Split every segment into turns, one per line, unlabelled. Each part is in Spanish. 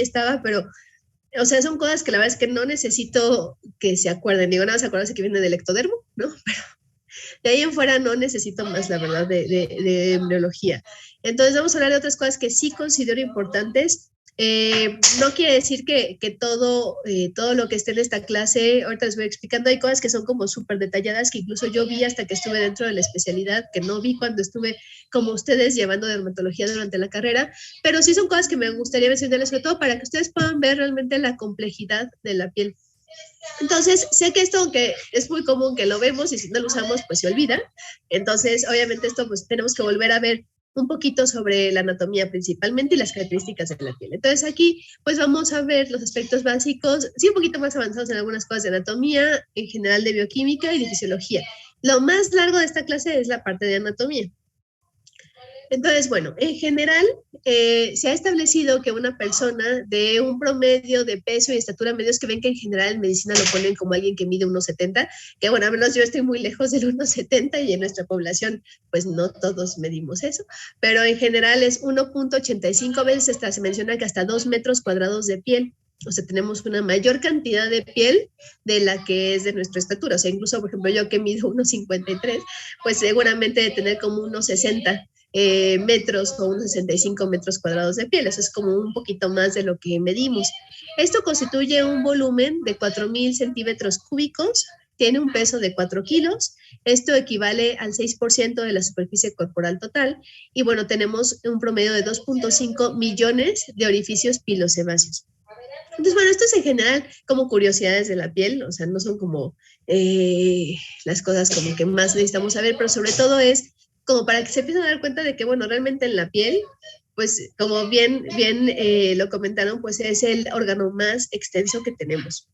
estaba, pero, o sea, son cosas que la verdad es que no necesito que se acuerden. Digo, nada más acordarse que viene del ectodermo, ¿no? Pero de ahí en fuera no necesito más, la verdad, de embriología. Entonces vamos a hablar de otras cosas que sí considero importantes. No quiere decir que todo lo que esté en esta clase, ahorita les voy explicando, hay cosas que son como súper detalladas que incluso yo vi hasta que estuve dentro de la especialidad, que no vi cuando estuve como ustedes llevando dermatología durante la carrera, pero sí son cosas que me gustaría mencionarles, sobre todo para que ustedes puedan ver realmente la complejidad de la piel. Entonces, sé que esto, aunque es muy común que lo vemos y si no lo usamos, pues se olvida. Entonces, obviamente esto, pues tenemos que volver a ver un poquito sobre la anatomía principalmente y las características de la piel. Entonces aquí pues vamos a ver los aspectos básicos, sí un poquito más avanzados en algunas cosas de anatomía, en general de bioquímica y de fisiología. Lo más largo de esta clase es la parte de anatomía. Entonces, bueno, en general se ha establecido que una persona de un promedio de peso y estatura medios, que ven que en general en medicina lo ponen como alguien que mide 1,70, que bueno, al menos yo estoy muy lejos del 1,70 y en nuestra población pues no todos medimos eso, pero en general es 1,85 veces, hasta se menciona que hasta 2 metros cuadrados de piel. O sea, tenemos una mayor cantidad de piel de la que es de nuestra estatura. O sea, incluso, por ejemplo, yo que mido 1,53, pues seguramente de tener como 1,60 metros o unos 65 metros cuadrados de piel. Eso es como un poquito más de lo que medimos. Esto constituye un volumen de 4,000 centímetros cúbicos, tiene un peso de 4 kilos, esto equivale al 6% de la superficie corporal total y bueno, tenemos un promedio de 2,5 millones de orificios pilosebáceos. Entonces, bueno, esto es en general como curiosidades de la piel, o sea, no son como las cosas como que más necesitamos saber, pero sobre todo es como para que se empiecen a dar cuenta de que, bueno, realmente en la piel, pues como bien lo comentaron, pues es el órgano más extenso que tenemos.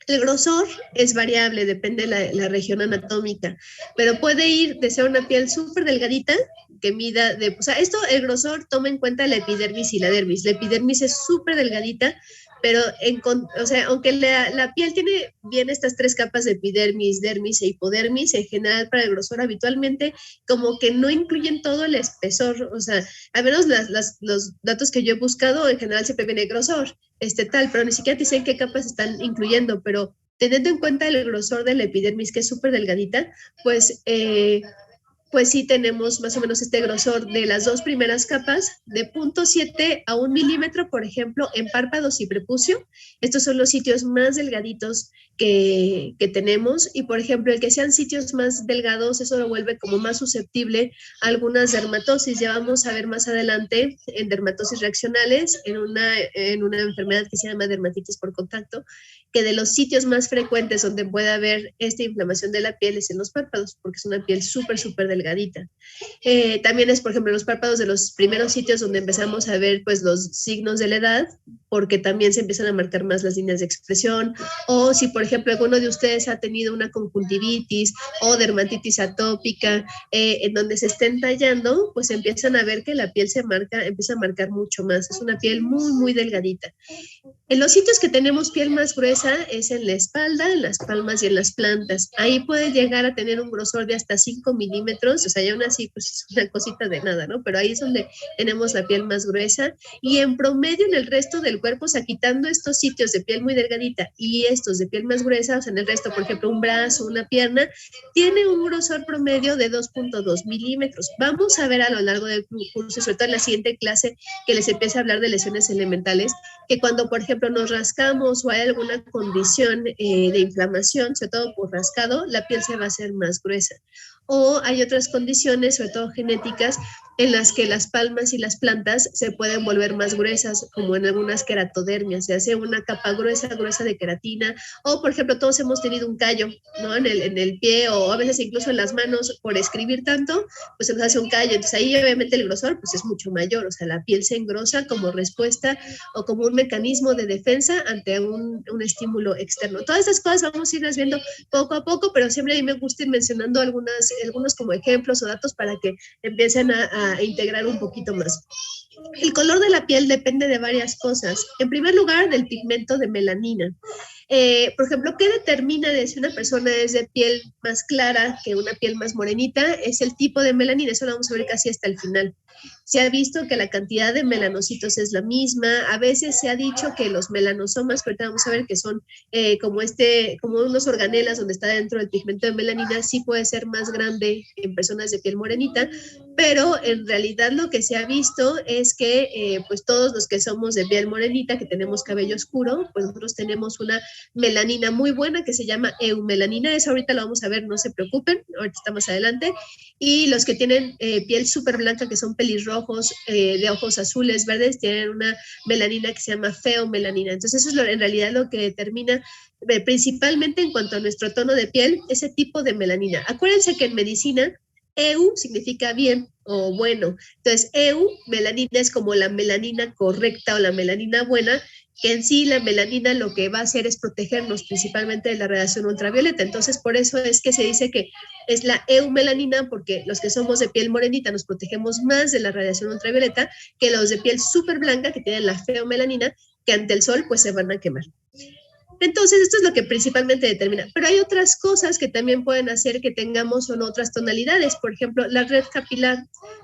El grosor es variable, depende de la región anatómica, pero puede ir de ser una piel súper delgadita, que mida o sea, esto, el grosor toma en cuenta la epidermis y la dermis. La epidermis es súper delgadita, pero o sea, aunque la piel tiene bien estas 3 capas de epidermis, dermis e hipodermis, en general para el grosor habitualmente como que no incluyen todo el espesor, o sea, al menos los datos que yo he buscado, en general siempre viene grosor, tal, pero ni siquiera te dicen qué capas están incluyendo, pero teniendo en cuenta el grosor de la epidermis, que es súper delgadita, pues sí tenemos más o menos este grosor de las 2 primeras capas de 0,7 a 1 milímetro, por ejemplo, en párpados y prepucio. Estos son los sitios más delgaditos que tenemos y, por ejemplo, el que sean sitios más delgados, eso lo vuelve como más susceptible a algunas dermatosis. Ya vamos a ver más adelante en dermatosis reaccionales, en una enfermedad que se llama dermatitis por contacto, que de los sitios más frecuentes donde puede haber esta inflamación de la piel es en los párpados, porque es una piel súper delgadita. También es, por ejemplo, en los párpados de los primeros sitios donde empezamos a ver pues los signos de la edad, porque también se empiezan a marcar más las líneas de expresión, o si, por ejemplo, alguno de ustedes ha tenido una conjuntivitis o dermatitis atópica, en donde se estén tallando, pues empiezan a ver que la piel empieza a marcar mucho más. Es una piel muy delgadita. En los sitios que tenemos piel más gruesa es en la espalda, en las palmas y en las plantas. Ahí puede llegar a tener un grosor de hasta 5 milímetros, o sea, ya aún así pues es una cosita de nada, ¿no? Pero ahí es donde tenemos la piel más gruesa y en promedio en el resto del cuerpo, o sea, quitando estos sitios de piel muy delgadita y estos de piel más gruesa, o sea, en el resto, por ejemplo, un brazo, una pierna, tiene un grosor promedio de 2,2 milímetros. Vamos a ver a lo largo del curso, sobre todo en la siguiente clase, que les empiece a hablar de lesiones elementales, que cuando, por ejemplo, nos rascamos o hay alguna condición de inflamación, sobre todo por rascado, la piel se va a hacer más gruesa. O hay otras condiciones, sobre todo genéticas, en las que las palmas y las plantas se pueden volver más gruesas, como en algunas queratodermias, se hace una capa gruesa de queratina, o por ejemplo todos hemos tenido un callo, ¿no? en el pie o a veces incluso en las manos por escribir tanto, pues se nos hace un callo, entonces ahí obviamente el grosor pues es mucho mayor, o sea, la piel se engrosa como respuesta o como un mecanismo de defensa ante un estímulo externo. Todas estas cosas vamos a irlas viendo poco a poco, pero siempre a mí me gusta ir mencionando algunos como ejemplos o datos para que empiecen a integrar un poquito más. El color de la piel depende de varias cosas. En primer lugar, del pigmento de melanina. Por ejemplo, ¿qué determina de si una persona es de piel más clara que una piel más morenita? Es el tipo de melanina, eso lo vamos a ver casi hasta el final. Se ha visto que la cantidad de melanocitos es la misma, a veces se ha dicho que los melanosomas, que ahorita vamos a ver que son como unos organelas donde está dentro del pigmento de melanina, sí puede ser más grande en personas de piel morenita, pero en realidad lo que se ha visto es que pues todos los que somos de piel morenita, que tenemos cabello oscuro, pues nosotros tenemos una melanina muy buena que se llama eumelanina, eso ahorita lo vamos a ver, no se preocupen, ahorita está más adelante, y los que tienen piel súper blanca, que son pelirrojos, de ojos azules, verdes, tienen una melanina que se llama feomelanina, entonces eso es en realidad lo que determina principalmente en cuanto a nuestro tono de piel, ese tipo de melanina. Acuérdense que en medicina EU significa bien o bueno. Entonces, EU, melanina, es como la melanina correcta o la melanina buena, que en sí la melanina lo que va a hacer es protegernos principalmente de la radiación ultravioleta. Entonces, por eso es que se dice que es la eumelanina, porque los que somos de piel morenita nos protegemos más de la radiación ultravioleta que los de piel súper blanca, que tienen la feomelanina, que ante el sol pues se van a quemar. Entonces, esto es lo que principalmente determina. Pero hay otras cosas que también pueden hacer que tengamos o no otras tonalidades. Por ejemplo, la red capilar.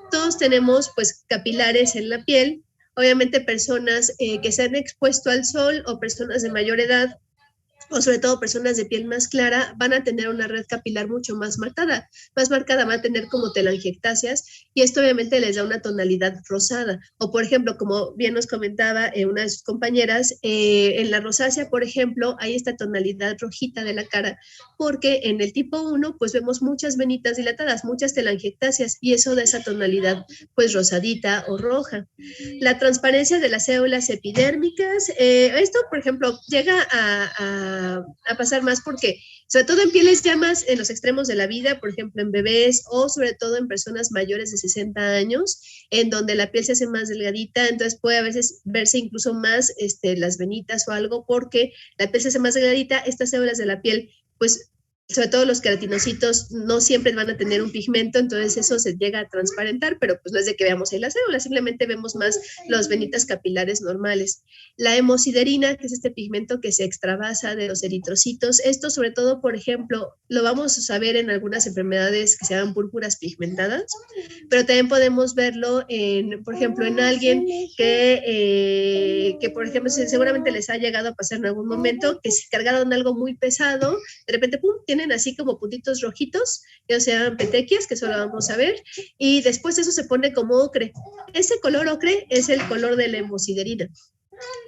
Todos tenemos, pues, capilares en la piel. Obviamente, personas que se han expuesto al sol o personas de mayor edad, o sobre todo personas de piel más clara, van a tener una red capilar mucho más marcada, va a tener como telangiectasias, y esto obviamente les da una tonalidad rosada. O por ejemplo, como bien nos comentaba una de sus compañeras, en la rosácea, por ejemplo, hay esta tonalidad rojita de la cara, porque en el tipo 1, pues vemos muchas venitas dilatadas, muchas telangiectasias, y eso da esa tonalidad, pues rosadita o roja. La transparencia de las células epidérmicas, esto, por ejemplo, llega a pasar más porque, sobre todo en pieles ya más en los extremos de la vida, por ejemplo, en bebés o sobre todo en personas mayores de 60 años, en donde la piel se hace más delgadita, entonces puede a veces verse incluso más las venitas o algo, porque la piel se hace más delgadita, estas células de la piel, pues sobre todo los queratinocitos no siempre van a tener un pigmento, entonces eso se llega a transparentar, pero pues no es de que veamos ahí las células, simplemente vemos más las venitas capilares normales. La hemosiderina, que es este pigmento que se extravasa de los eritrocitos, esto sobre todo, por ejemplo, lo vamos a saber en algunas enfermedades que se llaman púrpuras pigmentadas, pero también podemos verlo, por ejemplo, en alguien que por ejemplo, seguramente les ha llegado a pasar en algún momento, que se cargaron algo muy pesado, de repente, pum, tienen así como puntitos rojitos, que se llaman petequias, que eso lo vamos a ver, y después eso se pone como ocre. Ese color ocre es el color de la hemosiderina.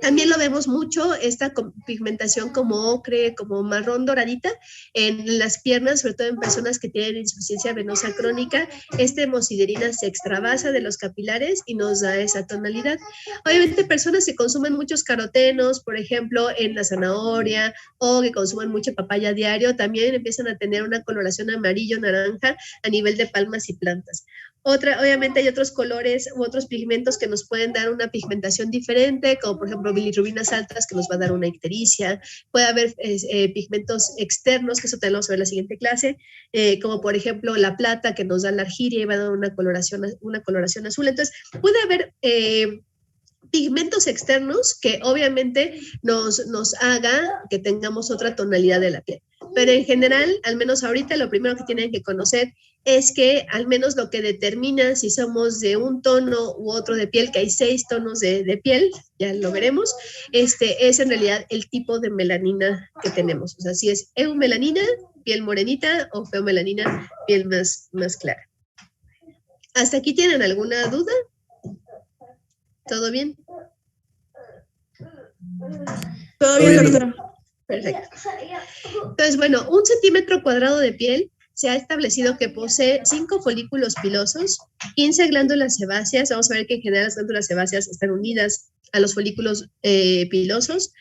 También lo vemos mucho, esta pigmentación como ocre, como marrón doradita en las piernas, sobre todo en personas que tienen insuficiencia venosa crónica. Esta hemosiderina se extravasa de los capilares y nos da esa tonalidad. Obviamente, personas que consumen muchos carotenos, por ejemplo, en la zanahoria, o que consumen mucha papaya diario, también empiezan a tener una coloración amarillo-naranja a nivel de palmas y plantas. Obviamente hay otros colores u otros pigmentos que nos pueden dar una pigmentación diferente, como por ejemplo bilirrubinas altas, que nos va a dar una ictericia. Puede haber pigmentos externos, que eso te lo vamos a ver en la siguiente clase, como por ejemplo la plata, que nos da la argiria y va a dar una coloración azul. Entonces, puede haber pigmentos externos que obviamente nos haga que tengamos otra tonalidad de la piel. Pero en general, al menos ahorita, lo primero que tienen que conocer es que al menos lo que determina si somos de un tono u otro de piel, que hay 6 tonos de piel, ya lo veremos, es en realidad el tipo de melanina que tenemos. O sea, si es eumelanina, piel morenita, o feomelanina, piel más clara. ¿Hasta aquí tienen alguna duda? ¿Todo bien?
Todo bien, doctora.
Perfecto. Entonces, bueno, 1 centímetro cuadrado de piel se ha establecido que posee 5 folículos pilosos, 15 glándulas sebáceas. Vamos a ver que en general las glándulas sebáceas están unidas a los folículos pilosos.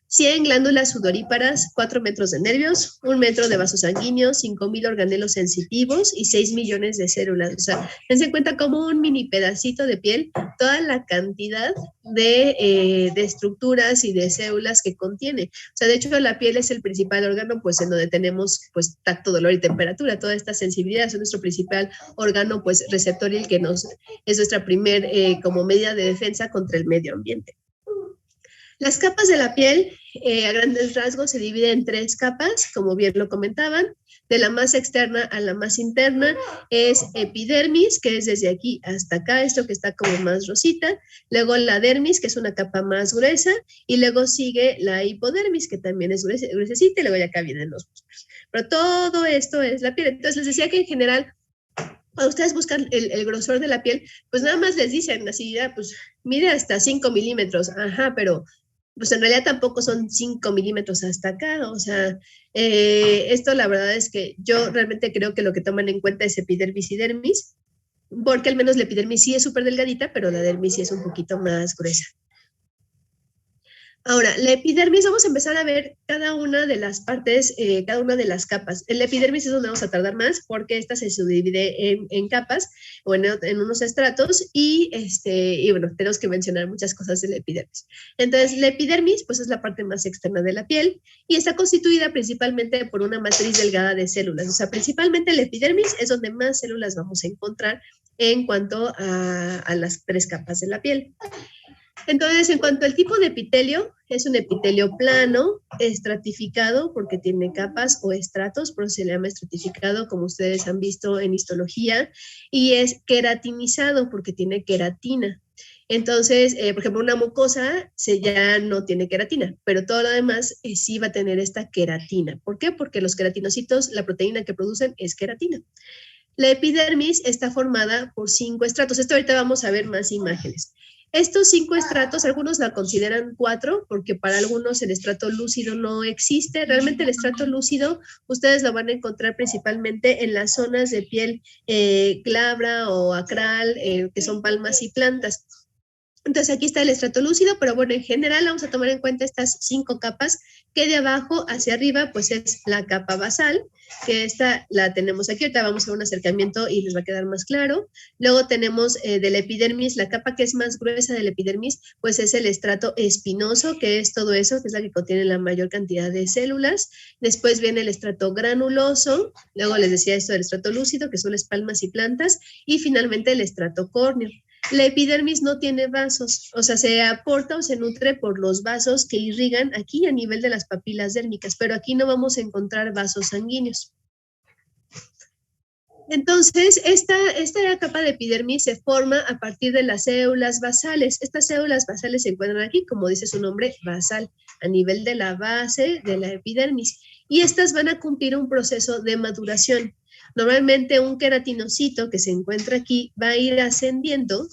100 glándulas sudoríparas, 4 metros de nervios, 1 metro de vasos sanguíneos, 5,000 organelos sensitivos y 6 millones de células. O sea, dense en cuenta como un mini pedacito de piel, toda la cantidad de estructuras y de células que contiene. O sea, de hecho, la piel es el principal órgano, pues, en donde tenemos, pues, tacto, dolor y temperatura. Toda esta sensibilidad es nuestro principal órgano, pues, receptor y el que es nuestra primer, como medida de defensa contra el medio ambiente. Las capas de la piel, a grandes rasgos, se dividen en 3 capas, como bien lo comentaban. De la más externa a la más interna es epidermis, que es desde aquí hasta acá, esto que está como más rosita. Luego la dermis, que es una capa más gruesa. Y luego sigue la hipodermis, que también es gruesecita. Y luego ya acá vienen los músculos. Pero todo esto es la piel. Entonces les decía que en general, cuando ustedes buscan el grosor de la piel, pues nada más les dicen así, pues mide hasta 5 milímetros. Ajá, pero pues en realidad tampoco son 5 milímetros hasta acá. O sea, esto la verdad es que yo realmente creo que lo que toman en cuenta es epidermis y dermis, porque al menos la epidermis sí es súper delgadita, pero la dermis sí es un poquito más gruesa. Ahora, la epidermis, vamos a empezar a ver cada una de las partes, cada una de las capas. En la epidermis es donde vamos a tardar más porque esta se subdivide en capas o en unos estratos y bueno, tenemos que mencionar muchas cosas de la epidermis. Entonces, la epidermis, pues es la parte más externa de la piel y está constituida principalmente por una matriz delgada de células. O sea, principalmente la epidermis es donde más células vamos a encontrar en cuanto a las 3 capas de la piel. Entonces, en cuanto al tipo de epitelio, es un epitelio plano, estratificado, porque tiene capas o estratos, por eso se le llama estratificado, como ustedes han visto en histología, y es queratinizado, porque tiene queratina. Entonces, por ejemplo, una mucosa ya no tiene queratina, pero todo lo demás sí va a tener esta queratina. ¿Por qué? Porque los queratinocitos, la proteína que producen es queratina. La epidermis está formada por 5 estratos. Esto ahorita vamos a ver más imágenes. Estos 5 estratos, algunos la consideran 4, porque para algunos el estrato lúcido no existe. Realmente el estrato lúcido ustedes lo van a encontrar principalmente en las zonas de piel glabra o acral, que son palmas y plantas. Entonces aquí está el estrato lúcido, pero bueno, en general vamos a tomar en cuenta estas 5 capas, que de abajo hacia arriba pues es la capa basal, que esta la tenemos aquí. Ahorita vamos a un acercamiento y les va a quedar más claro. Luego tenemos de la epidermis, la capa que es más gruesa de la epidermis, pues es el estrato espinoso, que es todo eso, que es la que contiene la mayor cantidad de células. Después viene el estrato granuloso, luego les decía esto del estrato lúcido, que son las palmas y plantas, y finalmente el estrato córneo. La epidermis no tiene vasos, o sea, se aporta o se nutre por los vasos que irrigan aquí a nivel de las papilas dérmicas, pero aquí no vamos a encontrar vasos sanguíneos. Entonces, esta capa de epidermis se forma a partir de las células basales. Estas células basales se encuentran aquí, como dice su nombre, basal, a nivel de la base de la epidermis. Y estas van a cumplir un proceso de maduración. Normalmente un queratinocito que se encuentra aquí va a ir ascendiendo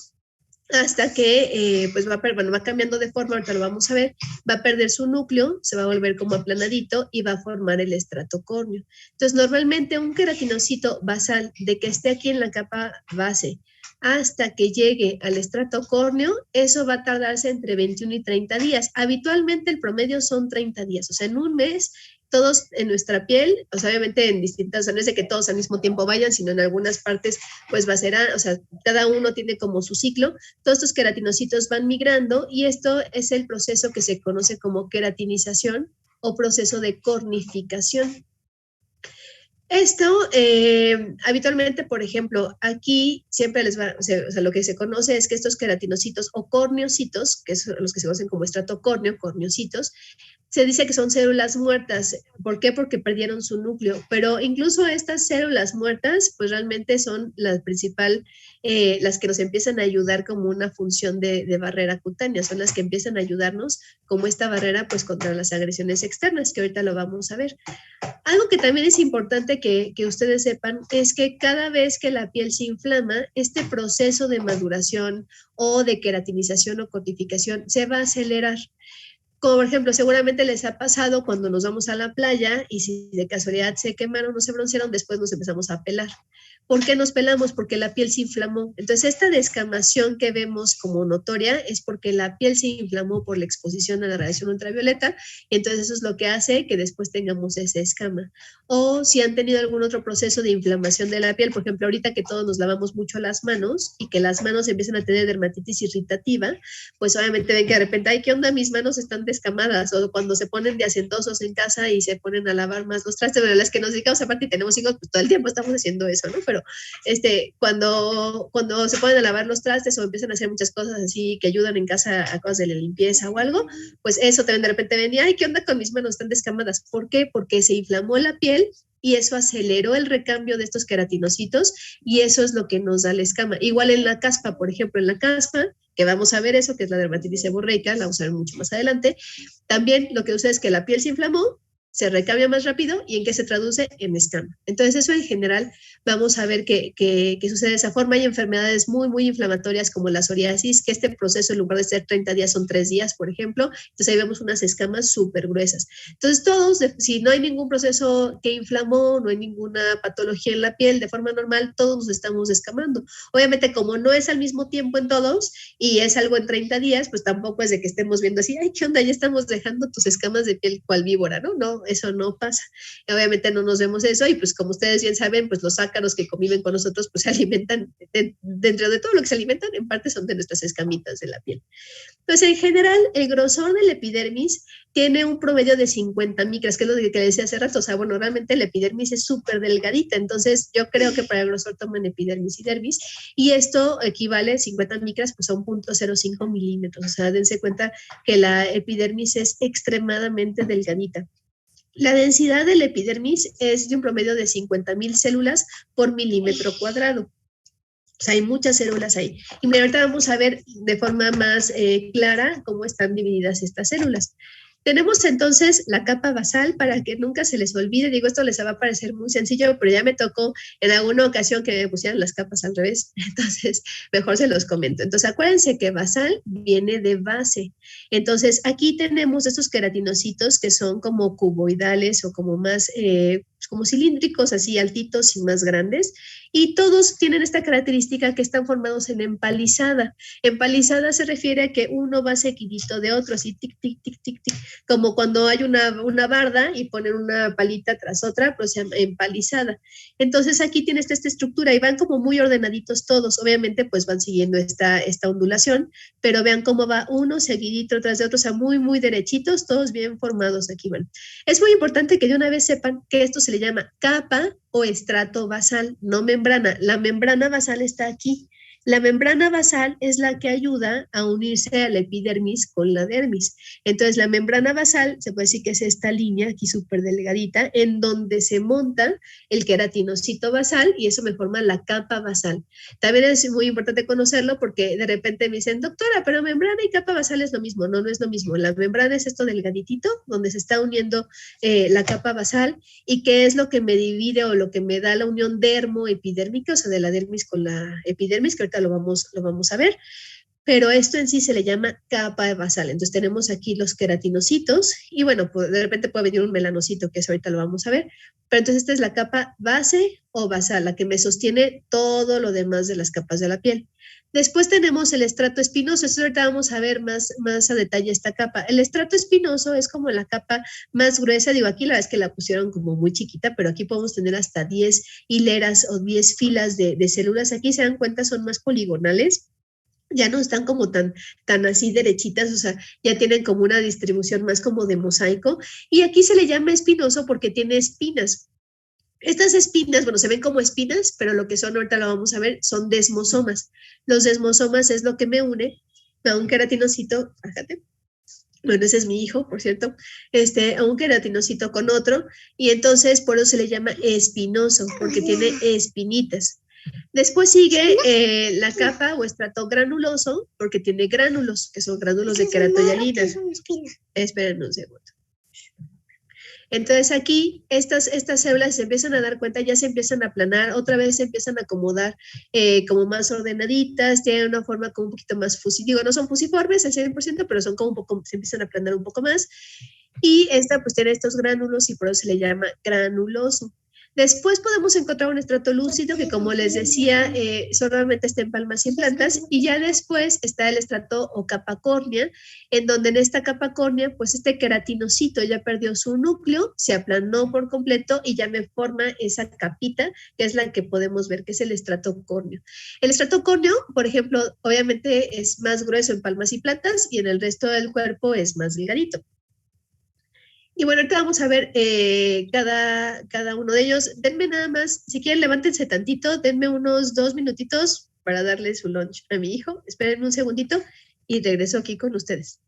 hasta que pues va cambiando de forma, ahorita lo vamos a ver, va a perder su núcleo, se va a volver como aplanadito y va a formar el estrato córneo. Entonces, normalmente un queratinocito basal de que esté aquí en la capa base hasta que llegue al estrato córneo, eso va a tardarse entre 21 y 30 días. Habitualmente el promedio son 30 días, o sea, en un mes todos en nuestra piel, o sea, obviamente en distintas, o sea, no es de que todos al mismo tiempo vayan, sino en algunas partes, pues va a ser, o sea, cada uno tiene como su ciclo, todos estos queratinocitos van migrando y esto es el proceso que se conoce como queratinización o proceso de cornificación. Esto, habitualmente, por ejemplo, aquí siempre les va, o sea, lo que se conoce es que estos queratinocitos o corneocitos, que son los que se conocen como estrato córneo, corneocitos, se dice que son células muertas. ¿Por qué? Porque perdieron su núcleo. Pero incluso estas células muertas, pues realmente son las principal, las que nos empiezan a ayudar como una función de barrera cutánea, son las que empiezan a ayudarnos como esta barrera pues contra las agresiones externas, que ahorita lo vamos a ver. Algo que también es importante que ustedes sepan es que cada vez que la piel se inflama, este proceso de maduración o de queratinización o cortificación se va a acelerar. Como por ejemplo, seguramente les ha pasado cuando nos vamos a la playa y si de casualidad se quemaron o se broncearon, después nos empezamos a pelar. ¿Por qué nos pelamos? Porque la piel se inflamó. Entonces, esta descamación que vemos como notoria es porque la piel se inflamó por la exposición a la radiación ultravioleta, y entonces eso es lo que hace que después tengamos esa escama. O si han tenido algún otro proceso de inflamación de la piel, por ejemplo, ahorita que todos nos lavamos mucho las manos y que las manos empiezan a tener dermatitis irritativa, pues obviamente ven que de repente, ay, ¿qué onda? Mis manos están descamadas, o cuando se ponen de acentosos en casa y se ponen a lavar más los trastes, bueno, las que nos dedicamos aparte y tenemos hijos, pues todo el tiempo estamos haciendo eso, ¿no? Pero cuando se ponen a lavar los trastes o empiezan a hacer muchas cosas así que ayudan en casa a cosas de la limpieza o algo, pues eso también de repente ven y, ay, ¿qué onda con mis manos? Están descamadas. ¿Por qué? Porque se inflamó la piel y eso aceleró el recambio de estos queratinocitos y eso es lo que nos da la escama. Igual en la caspa, por ejemplo, en la caspa, que vamos a ver eso, que es la dermatitis seborreica, la vamos a ver mucho más adelante, también lo que sucede es que la piel se inflamó, se recambia más rápido y en qué se traduce en escama. Entonces eso en general vamos a ver que sucede de esa forma. Hay enfermedades muy, muy inflamatorias como la psoriasis, que este proceso en lugar de ser 30 días son 3 días, por ejemplo. Entonces ahí vemos unas escamas súper gruesas. Entonces todos, si no hay ningún proceso que inflamó, no hay ninguna patología en la piel, de forma normal todos nos estamos descamando. Obviamente como no es al mismo tiempo en todos y es algo en 30 días, pues tampoco es de que estemos viendo así, ay, ¿qué onda? Ya estamos dejando tus escamas de piel cual víbora, ¿no? No, eso no pasa. Obviamente no nos vemos eso y pues como ustedes bien saben, pues los ácaros que conviven con nosotros pues se alimentan, dentro de todo lo que se alimentan, en parte son de nuestras escamitas de la piel. Entonces, en general, el grosor del epidermis tiene un promedio de 50 micras, que es lo que decía hace rato. O sea, bueno, realmente la epidermis es súper delgadita, entonces yo creo que para el grosor toman epidermis y dermis, y esto equivale 50 micras pues a un 0.05 milímetros. O sea, dense cuenta que la epidermis es extremadamente delgadita. La densidad del epidermis es de un promedio de 50,000 células por milímetro cuadrado. O sea, hay muchas células ahí. Y ahorita vamos a ver de forma más clara cómo están divididas estas células. Tenemos entonces la capa basal para que nunca se les olvide. Digo, esto les va a parecer muy sencillo, pero ya me tocó en alguna ocasión que me pusieran las capas al revés. Entonces, mejor se los comento. Entonces, acuérdense que basal viene de base. Entonces, aquí tenemos estos queratinocitos que son como cuboidales o como más, como cilíndricos, así altitos y más grandes. Y todos tienen esta característica que están formados en empalizada. Empalizada se refiere a que uno va seguidito de otro, así tic, tic, tic, tic, tic, como cuando hay una barda y ponen una palita tras otra, pues se llama empalizada. Entonces aquí tiene esta estructura y van como muy ordenaditos todos. Obviamente pues van siguiendo esta ondulación, pero vean cómo va uno seguidito tras de otro, o sea, muy, muy derechitos, todos bien formados aquí van. Es muy importante que de una vez sepan que esto se le llama capa o estrato basal, no membrana. La membrana basal está aquí. La membrana basal es la que ayuda a unirse a la epidermis con la dermis. Entonces, la membrana basal, se puede decir que es esta línea aquí súper delgadita, en donde se monta el queratinocito basal y eso me forma la capa basal. También es muy importante conocerlo porque de repente me dicen, doctora, pero membrana y capa basal es lo mismo. No, no es lo mismo. La membrana es esto delgaditito, donde se está uniendo la capa basal, y qué es lo que me divide o lo que me da la unión dermo-epidérmica, o sea, de la dermis con la epidermis, que ahorita lo vamos a ver, pero esto en sí se le llama capa basal. Entonces tenemos aquí los queratinocitos y bueno, pues de repente puede venir un melanocito, que eso ahorita lo vamos a ver, pero entonces esta es la capa base o basal, la que me sostiene todo lo demás de las capas de la piel. Después tenemos el estrato espinoso. Eso ahorita vamos a ver más a detalle esta capa. El estrato espinoso es como la capa más gruesa. Digo, aquí la verdad es que la pusieron como muy chiquita, pero aquí podemos tener hasta 10 hileras o 10 filas de células. Aquí se dan cuenta, son más poligonales. Ya no están como tan así derechitas, o sea, ya tienen como una distribución más como de mosaico. Y aquí se le llama espinoso porque tiene espinas. Estas espinas, bueno, se ven como espinas, pero lo que son, ahorita lo vamos a ver, son desmosomas. Los desmosomas es lo que me une a un queratinocito, fíjate. Bueno, ese es mi hijo, por cierto, a un queratinocito con otro, y entonces por eso se le llama espinoso, porque tiene espinitas. Después sigue la capa o estrato granuloso, porque tiene gránulos, que son gránulos de queratoyalina. Esperen un segundo. Entonces aquí estas células se empiezan a dar cuenta, ya se empiezan a aplanar, otra vez se empiezan a acomodar como más ordenaditas, tienen una forma como un poquito más fusiforme, digo, no son fusiformes al 100%, pero son como un poco, se empiezan a aplanar un poco más. Y esta pues tiene estos gránulos y por eso se le llama granuloso. Después podemos encontrar un estrato lúcido que, como les decía, solamente está en palmas y en plantas, y ya después está el estrato o capa córnea, en donde en esta capa córnea, pues este queratinocito ya perdió su núcleo, se aplanó por completo y ya me forma esa capita, que es la que podemos ver, que es el estrato córneo. El estrato córneo, por ejemplo, obviamente es más grueso en palmas y plantas y en el resto del cuerpo es más delgadito. Y bueno, ahorita vamos a ver cada uno de ellos. Denme nada más, si quieren, levántense tantito, denme unos 2 minutitos para darle su lunch a mi hijo. Esperen un segundito y regreso aquí con ustedes.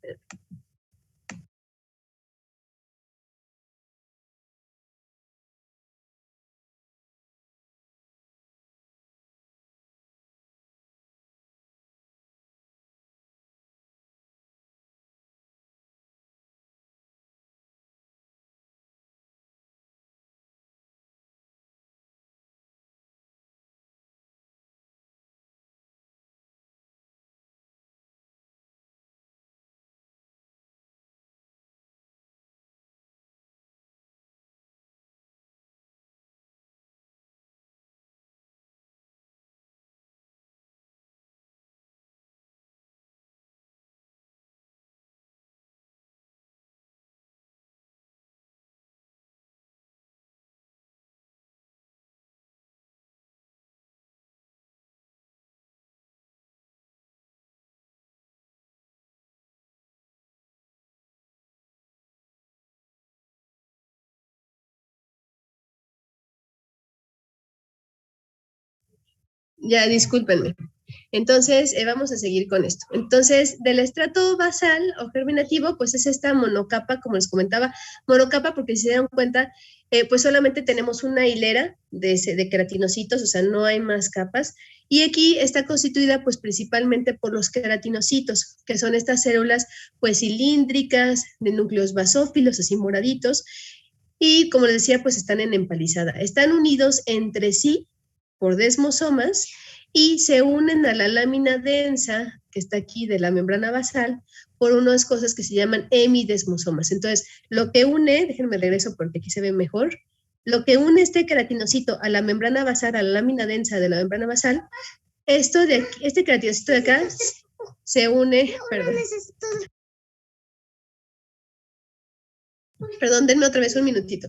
Ya, discúlpenme. Entonces, vamos a seguir con esto. Entonces, del estrato basal o germinativo, pues es esta monocapa, como les comentaba, monocapa porque si se dan cuenta, pues solamente tenemos una hilera de queratinocitos, o sea, no hay más capas. Y aquí está constituida pues principalmente por los queratinocitos, que son estas células pues cilíndricas, de núcleos basófilos, así moraditos, y como les decía, pues están en empalizada. Están unidos entre sí por desmosomas y se unen a la lámina densa que está aquí de la membrana basal por unas cosas que se llaman hemidesmosomas. Entonces, lo que une, déjenme regreso porque aquí se ve mejor, lo que une este queratinocito a la membrana basal, a la lámina densa de la membrana basal, este queratinocito de acá se une, perdón, denme otra vez un minutito.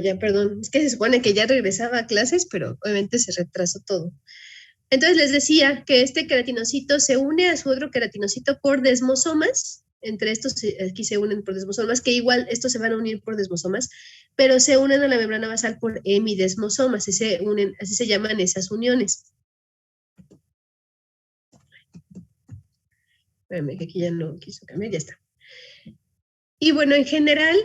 Ya, perdón, es que se supone que ya regresaba a clases, pero obviamente se retrasó todo. Entonces les decía que este queratinocito se une a su otro queratinocito por desmosomas. Entre estos aquí se unen por desmosomas, que igual estos se van a unir por desmosomas, pero se unen a la membrana basal por hemidesmosomas, así se llaman esas uniones. Espérame, que aquí ya no quiso cambiar, ya está. Y bueno, en general,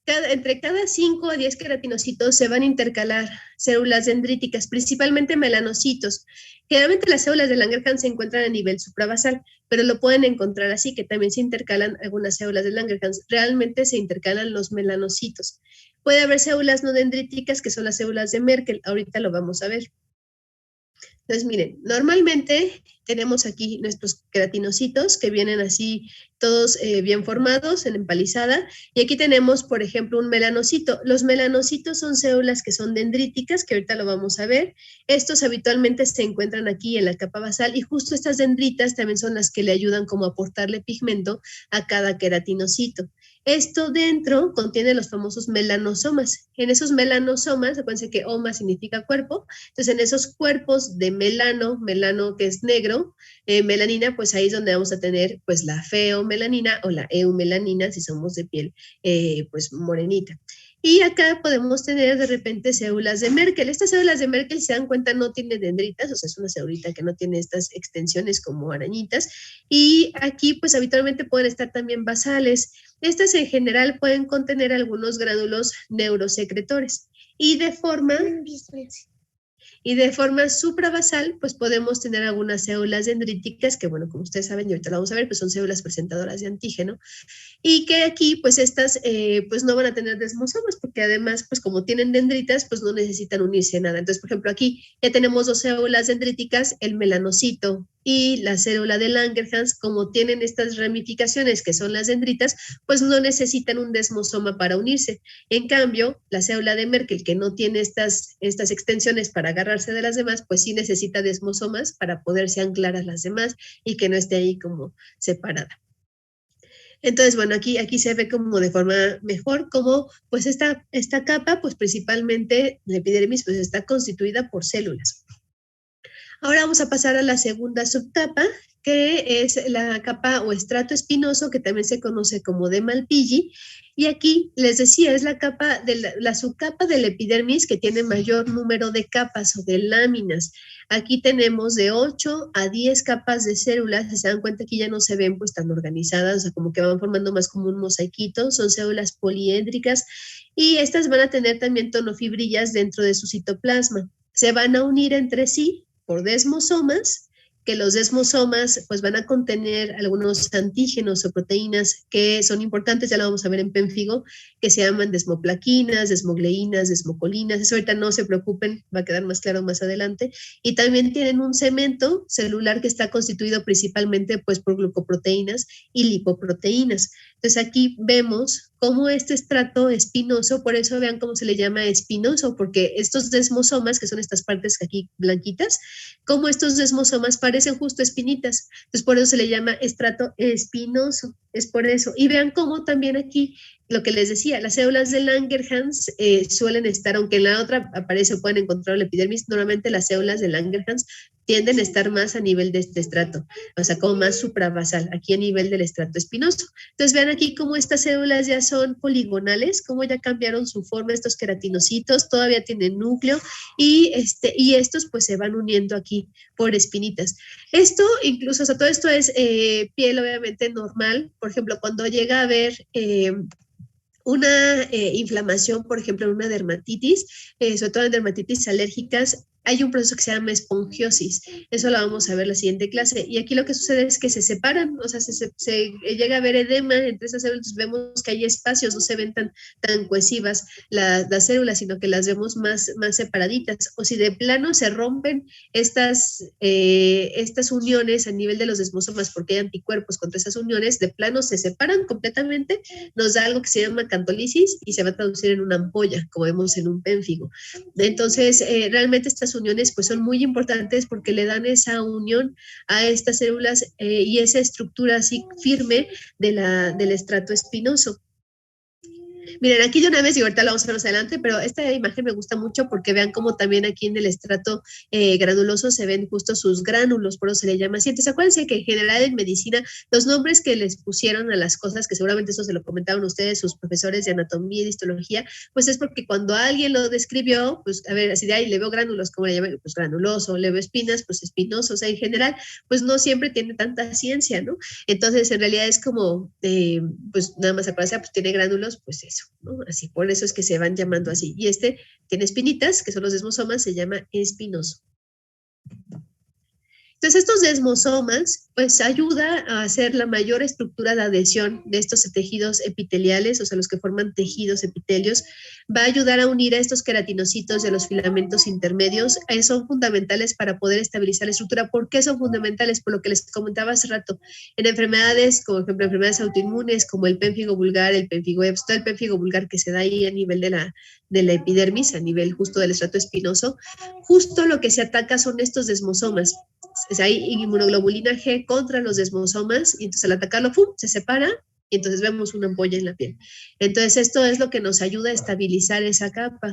entre cada 5 a 10 queratinocitos se van a intercalar células dendríticas, principalmente melanocitos. Generalmente las células de Langerhans se encuentran a nivel suprabasal, pero lo pueden encontrar así, que también se intercalan algunas células de Langerhans. Realmente se intercalan los melanocitos. Puede haber células no dendríticas, que son las células de Merkel. Ahorita lo vamos a ver. Entonces, miren, normalmente tenemos aquí nuestros queratinocitos que vienen así todos bien formados en empalizada, y aquí tenemos, por ejemplo, un melanocito. Los melanocitos son células que son dendríticas, que ahorita lo vamos a ver. Estos habitualmente se encuentran aquí en la capa basal, y justo estas dendritas también son las que le ayudan como a aportarle pigmento a cada queratinocito. Esto dentro contiene los famosos melanosomas. En esos melanosomas, acuérdense que oma significa cuerpo, entonces en esos cuerpos de melano que es negro, melanina, pues ahí es donde vamos a tener pues la feomelanina o la eumelanina si somos de piel pues morenita. Y acá podemos tener de repente células de Merkel. Estas células de Merkel, si se dan cuenta, no tiene dendritas, o sea, es una célula que no tiene estas extensiones como arañitas. Y aquí, pues habitualmente pueden estar también basales. Estas en general pueden contener algunos gránulos neurosecretores. Y de forma Y de forma suprabasal, pues podemos tener algunas células dendríticas que, bueno, como ustedes saben, y ahorita lo vamos a ver, pues son células presentadoras de antígeno, y que aquí, pues estas, pues no van a tener desmosomas, porque además, pues como tienen dendritas, pues no necesitan unirse a nada. Entonces, por ejemplo, aquí ya tenemos dos células dendríticas, el melanocito y la célula de Langerhans, como tienen estas ramificaciones que son las dendritas, pues no necesitan un desmosoma para unirse. En cambio, la célula de Merkel, que no tiene estas extensiones para agarrarse de las demás, pues sí necesita desmosomas para poderse anclar a las demás y que no esté ahí como separada. Entonces, bueno, aquí se ve como de forma mejor como pues esta capa, pues principalmente la epidermis, pues está constituida por células. Ahora vamos a pasar a la segunda subcapa, que es la capa o estrato espinoso, que también se conoce como de Malpighi. Y aquí les decía, es la capa de la subcapa del epidermis que tiene mayor número de capas o de láminas. Aquí tenemos de 8 a 10 capas de células. Si se dan cuenta, aquí ya no se ven pues tan organizadas, o sea, como que van formando más como un mosaiquito. Son células poliédricas y estas van a tener también tonofibrillas dentro de su citoplasma. Se van a unir entre sí por desmosomas, que los desmosomas pues van a contener algunos antígenos o proteínas que son importantes, ya lo vamos a ver en pénfigo, que se llaman desmoplaquinas, desmogleínas, desmocolinas. Eso ahorita no se preocupen, va a quedar más claro más adelante. Y también tienen un cemento celular que está constituido principalmente pues por glucoproteínas y lipoproteínas. Entonces aquí vemos cómo este estrato espinoso, por eso vean cómo se le llama espinoso, porque estos desmosomas, que son estas partes aquí blanquitas, como estos desmosomas parecen justo espinitas. Entonces por eso se le llama estrato espinoso, es por eso. Y vean cómo también aquí, lo que les decía, las células de Langerhans suelen estar, aunque en la otra aparece o pueden encontrar la epidermis, normalmente las células de Langerhans tienden a estar más a nivel de este estrato, o sea, como más suprabasal, aquí a nivel del estrato espinoso. Entonces vean aquí cómo estas células ya son poligonales, cómo ya cambiaron su forma, estos queratinocitos todavía tienen núcleo y estos pues se van uniendo aquí por espinitas. Esto incluso, o sea, todo esto es piel obviamente normal, por ejemplo, cuando llega a haber una inflamación, por ejemplo, una dermatitis, sobre todo en dermatitis alérgicas, hay un proceso que se llama esponjiosis. Eso lo vamos a ver en la siguiente clase. Y aquí lo que sucede es que se separan, o sea, se llega a ver edema entre esas células. Vemos que hay espacios, no se ven tan cohesivas las células, sino que las vemos más separaditas. O si de plano se rompen estas uniones a nivel de los desmosomas porque hay anticuerpos contra esas uniones, de plano se separan completamente, nos da algo que se llama cantolisis y se va a traducir en una ampolla, como vemos en un pénfigo. Entonces, realmente estas uniones pues son muy importantes porque le dan esa unión a estas células y esa estructura así firme del estrato espinoso. Miren, aquí de una vez, y ahorita lo vamos a ver más adelante, pero esta imagen me gusta mucho porque vean cómo también aquí en el estrato granuloso se ven justo sus gránulos, por eso se le llama así. Entonces, acuérdense que en general en medicina, los nombres que les pusieron a las cosas, que seguramente eso se lo comentaban ustedes, sus profesores de anatomía y de histología, pues es porque cuando alguien lo describió, pues a ver, así de ahí le veo gránulos, ¿cómo le llaman? Pues granuloso, le veo espinas, pues espinoso, o sea, en general, pues no siempre tiene tanta ciencia, ¿no? Entonces, en realidad es como, pues nada más acuérdense, pues tiene gránulos, pues eso, ¿no? Así, por eso es que se van llamando así. Y este tiene espinitas, que son los desmosomas, se llama espinoso. Entonces, estos desmosomas, pues ayuda a hacer la mayor estructura de adhesión de estos tejidos epiteliales, o sea, los que forman tejidos epitelios, va a ayudar a unir a estos queratinocitos de los filamentos intermedios, son fundamentales para poder estabilizar la estructura. ¿Por qué son fundamentales? Por lo que les comentaba hace rato, en enfermedades, como por ejemplo enfermedades autoinmunes, como el pénfigo vulgar, el pénfigo Epstein, todo el pénfigo vulgar que se da ahí a nivel de la epidermis, a nivel justo del estrato espinoso, justo lo que se ataca son estos desmosomas. Hay inmunoglobulina G contra los desmosomas y entonces al atacarlo, ¡pum!, se separa y entonces vemos una ampolla en la piel. Entonces esto es lo que nos ayuda a estabilizar esa capa.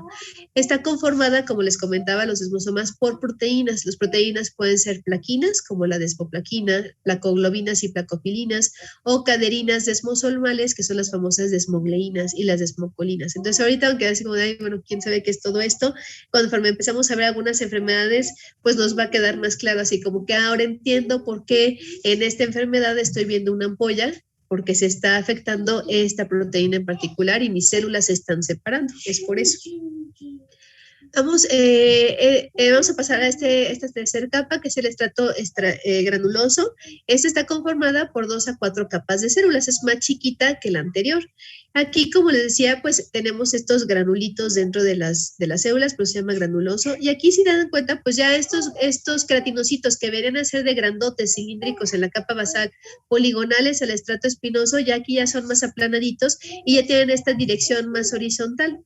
Está conformada, como les comentaba, los desmosomas por proteínas. Las proteínas pueden ser plaquinas, como la desmoplaquina, placoglobinas y placofilinas, o caderinas desmosomales, que son las famosas desmogleínas y las desmocolinas. Entonces ahorita, aunque así como, ay, bueno, ¿quién sabe qué es todo esto? Conforme empezamos a ver algunas enfermedades, pues nos va a quedar más claro, así como que ahora entiendo por qué en esta enfermedad estoy viendo una ampolla, porque se está afectando esta proteína en particular y mis células se están separando, es por eso. Vamos a pasar a esta tercera capa, que es el estrato granuloso. Esta está conformada por 2 a 4 capas de células, es más chiquita que la anterior. Aquí, como les decía, pues tenemos estos granulitos dentro de las células, pues se llama granuloso. Y aquí, si dan cuenta, pues ya estos queratinocitos que deberían ser de grandotes, cilíndricos en la capa basal, poligonales al estrato espinoso, ya aquí ya son más aplanaditos y ya tienen esta dirección más horizontal.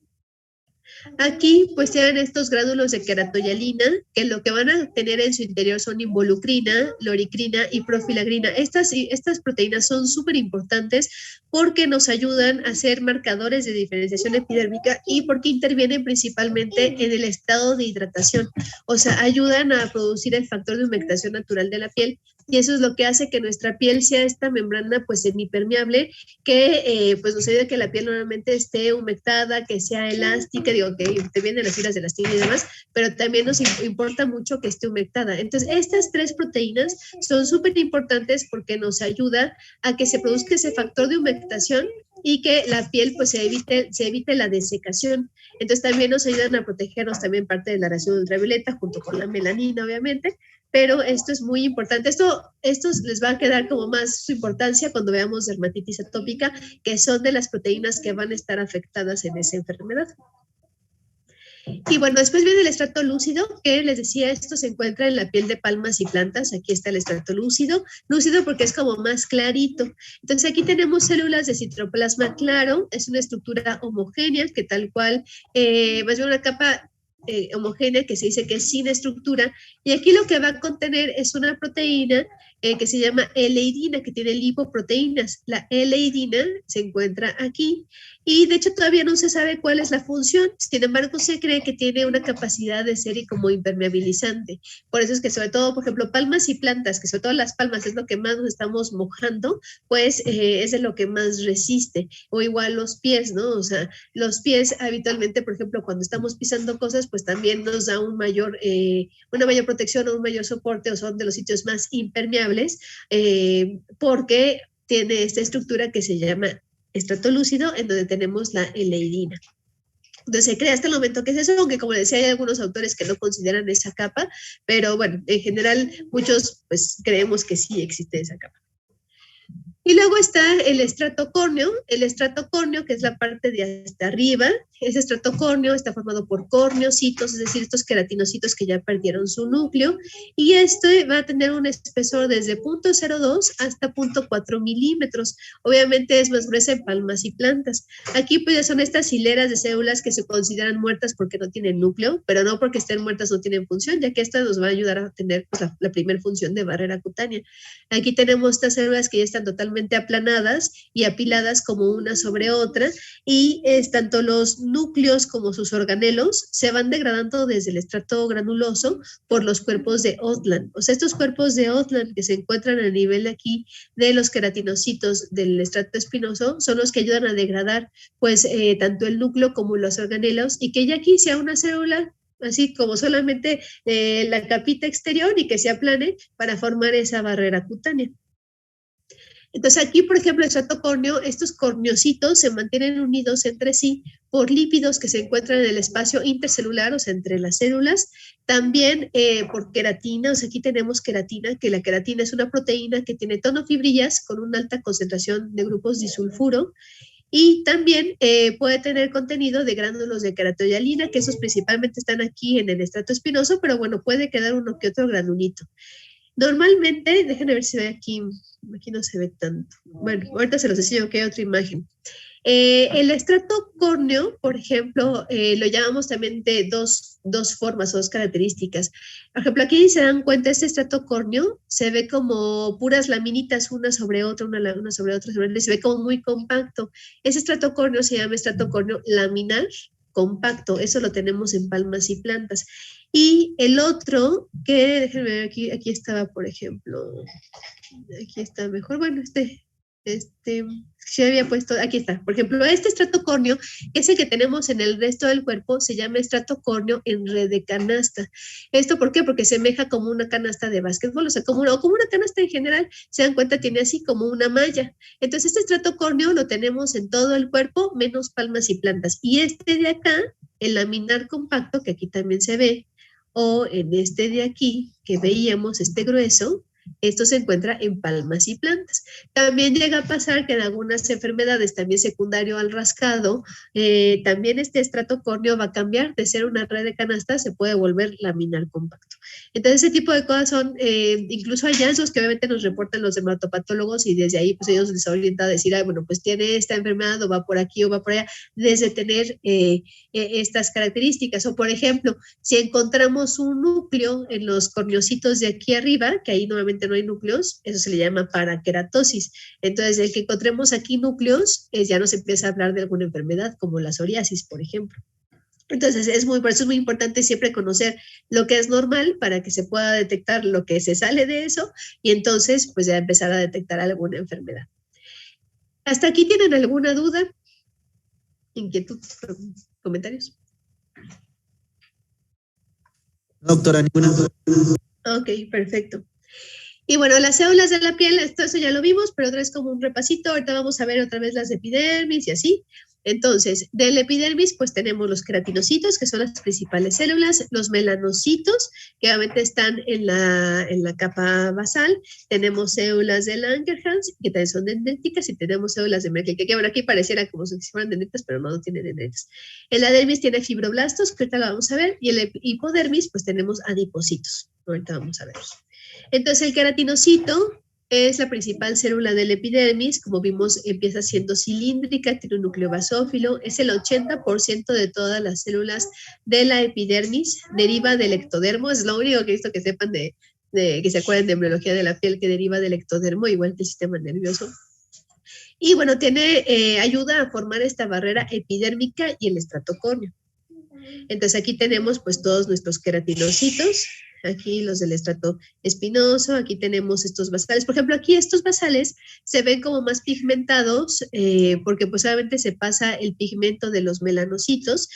Aquí pues tienen estos gránulos de queratoyalina, que lo que van a tener en su interior son involucrina, loricrina y profilagrina. Estas proteínas son súper importantes porque nos ayudan a ser marcadores de diferenciación epidérmica y porque intervienen principalmente en el estado de hidratación. O sea, ayudan a producir el factor de humectación natural de la piel, y eso es lo que hace que nuestra piel sea esta membrana pues semipermeable, que pues nos ayuda a que la piel normalmente esté humectada, que sea elástica, digo, que te vienen las fibras de elastina y demás, pero también nos importa mucho que esté humectada. Entonces, estas 3 proteínas son súper importantes porque nos ayuda a que se produzca ese factor de humectación y que la piel pues se evite la desecación. Entonces también nos ayudan a protegernos también parte de la radiación ultravioleta junto con la melanina, obviamente, pero esto es muy importante. Esto les va a quedar como más su importancia cuando veamos dermatitis atópica, que son de las proteínas que van a estar afectadas en esa enfermedad. Y bueno, después viene el estrato lúcido, que les decía, esto se encuentra en la piel de palmas y plantas. Aquí está el estrato lúcido porque es como más clarito. Entonces aquí tenemos células de citoplasma claro, es una estructura homogénea que tal cual, más bien una capa homogénea que se dice que es sin estructura, y aquí lo que va a contener es una proteína que se llama L-idina, que tiene lipoproteínas. La L-idina se encuentra aquí, y de hecho todavía no se sabe cuál es la función. Sin embargo, se cree que tiene una capacidad de ser como impermeabilizante. Por eso es que sobre todo, por ejemplo, palmas y plantas, que sobre todo las palmas es lo que más nos estamos mojando, pues es de lo que más resiste. O igual los pies, ¿no? O sea, los pies habitualmente, por ejemplo, cuando estamos pisando cosas, pues también nos da una mayor protección o un mayor soporte, o son de los sitios más impermeables, porque tiene esta estructura que se llama estrato lúcido, en donde tenemos la L-idina. Entonces se crea hasta el momento que es eso, aunque como decía, hay algunos autores que no consideran esa capa, pero bueno, en general muchos pues creemos que sí existe esa capa. Y luego está el estrato córneo, que es la parte de hasta arriba. Ese estrato córneo está formado por corneocitos, es decir, estos queratinocitos que ya perdieron su núcleo, y este va a tener un espesor desde 0.02 hasta 0.4 milímetros. Obviamente es más gruesa en palmas y plantas. Aquí pues ya son estas hileras de células que se consideran muertas porque no tienen núcleo, pero no porque estén muertas no tienen función, ya que esta nos va a ayudar a tener pues, la primera función de barrera cutánea. Aquí tenemos estas células que ya están totalmente aplanadas y apiladas como una sobre otra, y tanto los núcleos como sus organelos se van degradando desde el estrato granuloso por los cuerpos de Othland. O sea, estos cuerpos de Othland que se encuentran a nivel aquí de los queratinocitos del estrato espinoso son los que ayudan a degradar pues tanto el núcleo como los organelos, y que ya aquí sea una célula así como solamente la capita exterior y que se aplane para formar esa barrera cutánea. Entonces aquí, por ejemplo, el estrato córneo, estos corneocitos se mantienen unidos entre sí por lípidos que se encuentran en el espacio intercelular, o sea, entre las células. También por queratina, o sea, aquí tenemos queratina, que la queratina es una proteína que tiene tonofibrillas con una alta concentración de grupos disulfuro. Y también puede tener contenido de gránulos de queratoyalina, que esos principalmente están aquí en el estrato espinoso, pero bueno, puede quedar uno que otro granulito. Normalmente, déjenme ver si ve aquí no se ve tanto. Bueno, ahorita se los enseño que hay otra imagen. El estrato córneo, por ejemplo, lo llamamos también de dos formas o 2 características. Por ejemplo, aquí se dan cuenta, este estrato córneo se ve como puras laminitas una sobre otra, una sobre otra, se ve como muy compacto. Ese estrato córneo se llama estrato córneo laminar compacto, eso lo tenemos en palmas y plantas. Y el otro, que déjenme ver aquí estaba, por ejemplo, aquí está mejor, bueno, Se había puesto, aquí está, por ejemplo, este estrato córneo, ese que tenemos en el resto del cuerpo, se llama estrato córneo en red de canasta. ¿Esto por qué? Porque semeja como una canasta de básquetbol, o sea, como una canasta en general, se dan cuenta, tiene así como una malla. Entonces, este estrato córneo lo tenemos en todo el cuerpo, menos palmas y plantas. Y este de acá, el laminar compacto, que aquí también se ve, o en este de aquí, que veíamos, este grueso, esto se encuentra en palmas y plantas. También llega a pasar que en algunas enfermedades, también secundario al rascado, también este estrato córneo va a cambiar de ser una red de canasta, se puede volver laminar compacto. Entonces, ese tipo de cosas son incluso hallazgos que obviamente nos reportan los dermatopatólogos y desde ahí pues ellos les orientan a decir, bueno, pues tiene esta enfermedad o va por aquí o va por allá, desde tener estas características. O por ejemplo, si encontramos un núcleo en los corneocitos de aquí arriba, que ahí normalmente no hay núcleos, eso se le llama paraqueratosis. Entonces, el que encontremos aquí núcleos, ya nos empieza a hablar de alguna enfermedad, como la psoriasis, por ejemplo. Entonces, por eso es muy importante siempre conocer lo que es normal para que se pueda detectar lo que se sale de eso y entonces, pues ya empezar a detectar alguna enfermedad. ¿Hasta aquí tienen alguna duda, inquietud, comentarios?
Doctora, ninguna.
Ok, perfecto. Y bueno, las células de la piel, eso ya lo vimos, pero otra vez como un repasito. Ahorita vamos a ver otra vez las epidermis y así. Entonces, del epidermis, pues tenemos los queratinocitos, que son las principales células, los melanocitos, que obviamente están en la capa basal. Tenemos células de Langerhans, que también son dendríticas, y tenemos células de Merkel, que bueno, aquí pareciera como si fueran dendritas, pero no tienen dendritas. El dermis tiene fibroblastos, que ahorita lo vamos a ver, y el hipodermis, pues tenemos adipocitos. Ahorita vamos a verlos. Entonces, el queratinocito es la principal célula del epidermis, como vimos, empieza siendo cilíndrica, tiene un núcleo basófilo, es el 80% de todas las células de la epidermis, deriva del ectodermo, es lo único que he visto que sepan que se acuerden de embriología de la piel, que deriva del ectodermo, igual que el sistema nervioso. Y bueno, ayuda a formar esta barrera epidérmica y el estrato córneo. Entonces aquí tenemos pues todos nuestros queratinocitos, aquí los del estrato espinoso, aquí tenemos estos basales. Por ejemplo, aquí estos basales se ven como más pigmentados porque pues obviamente se pasa el pigmento de los melanocitos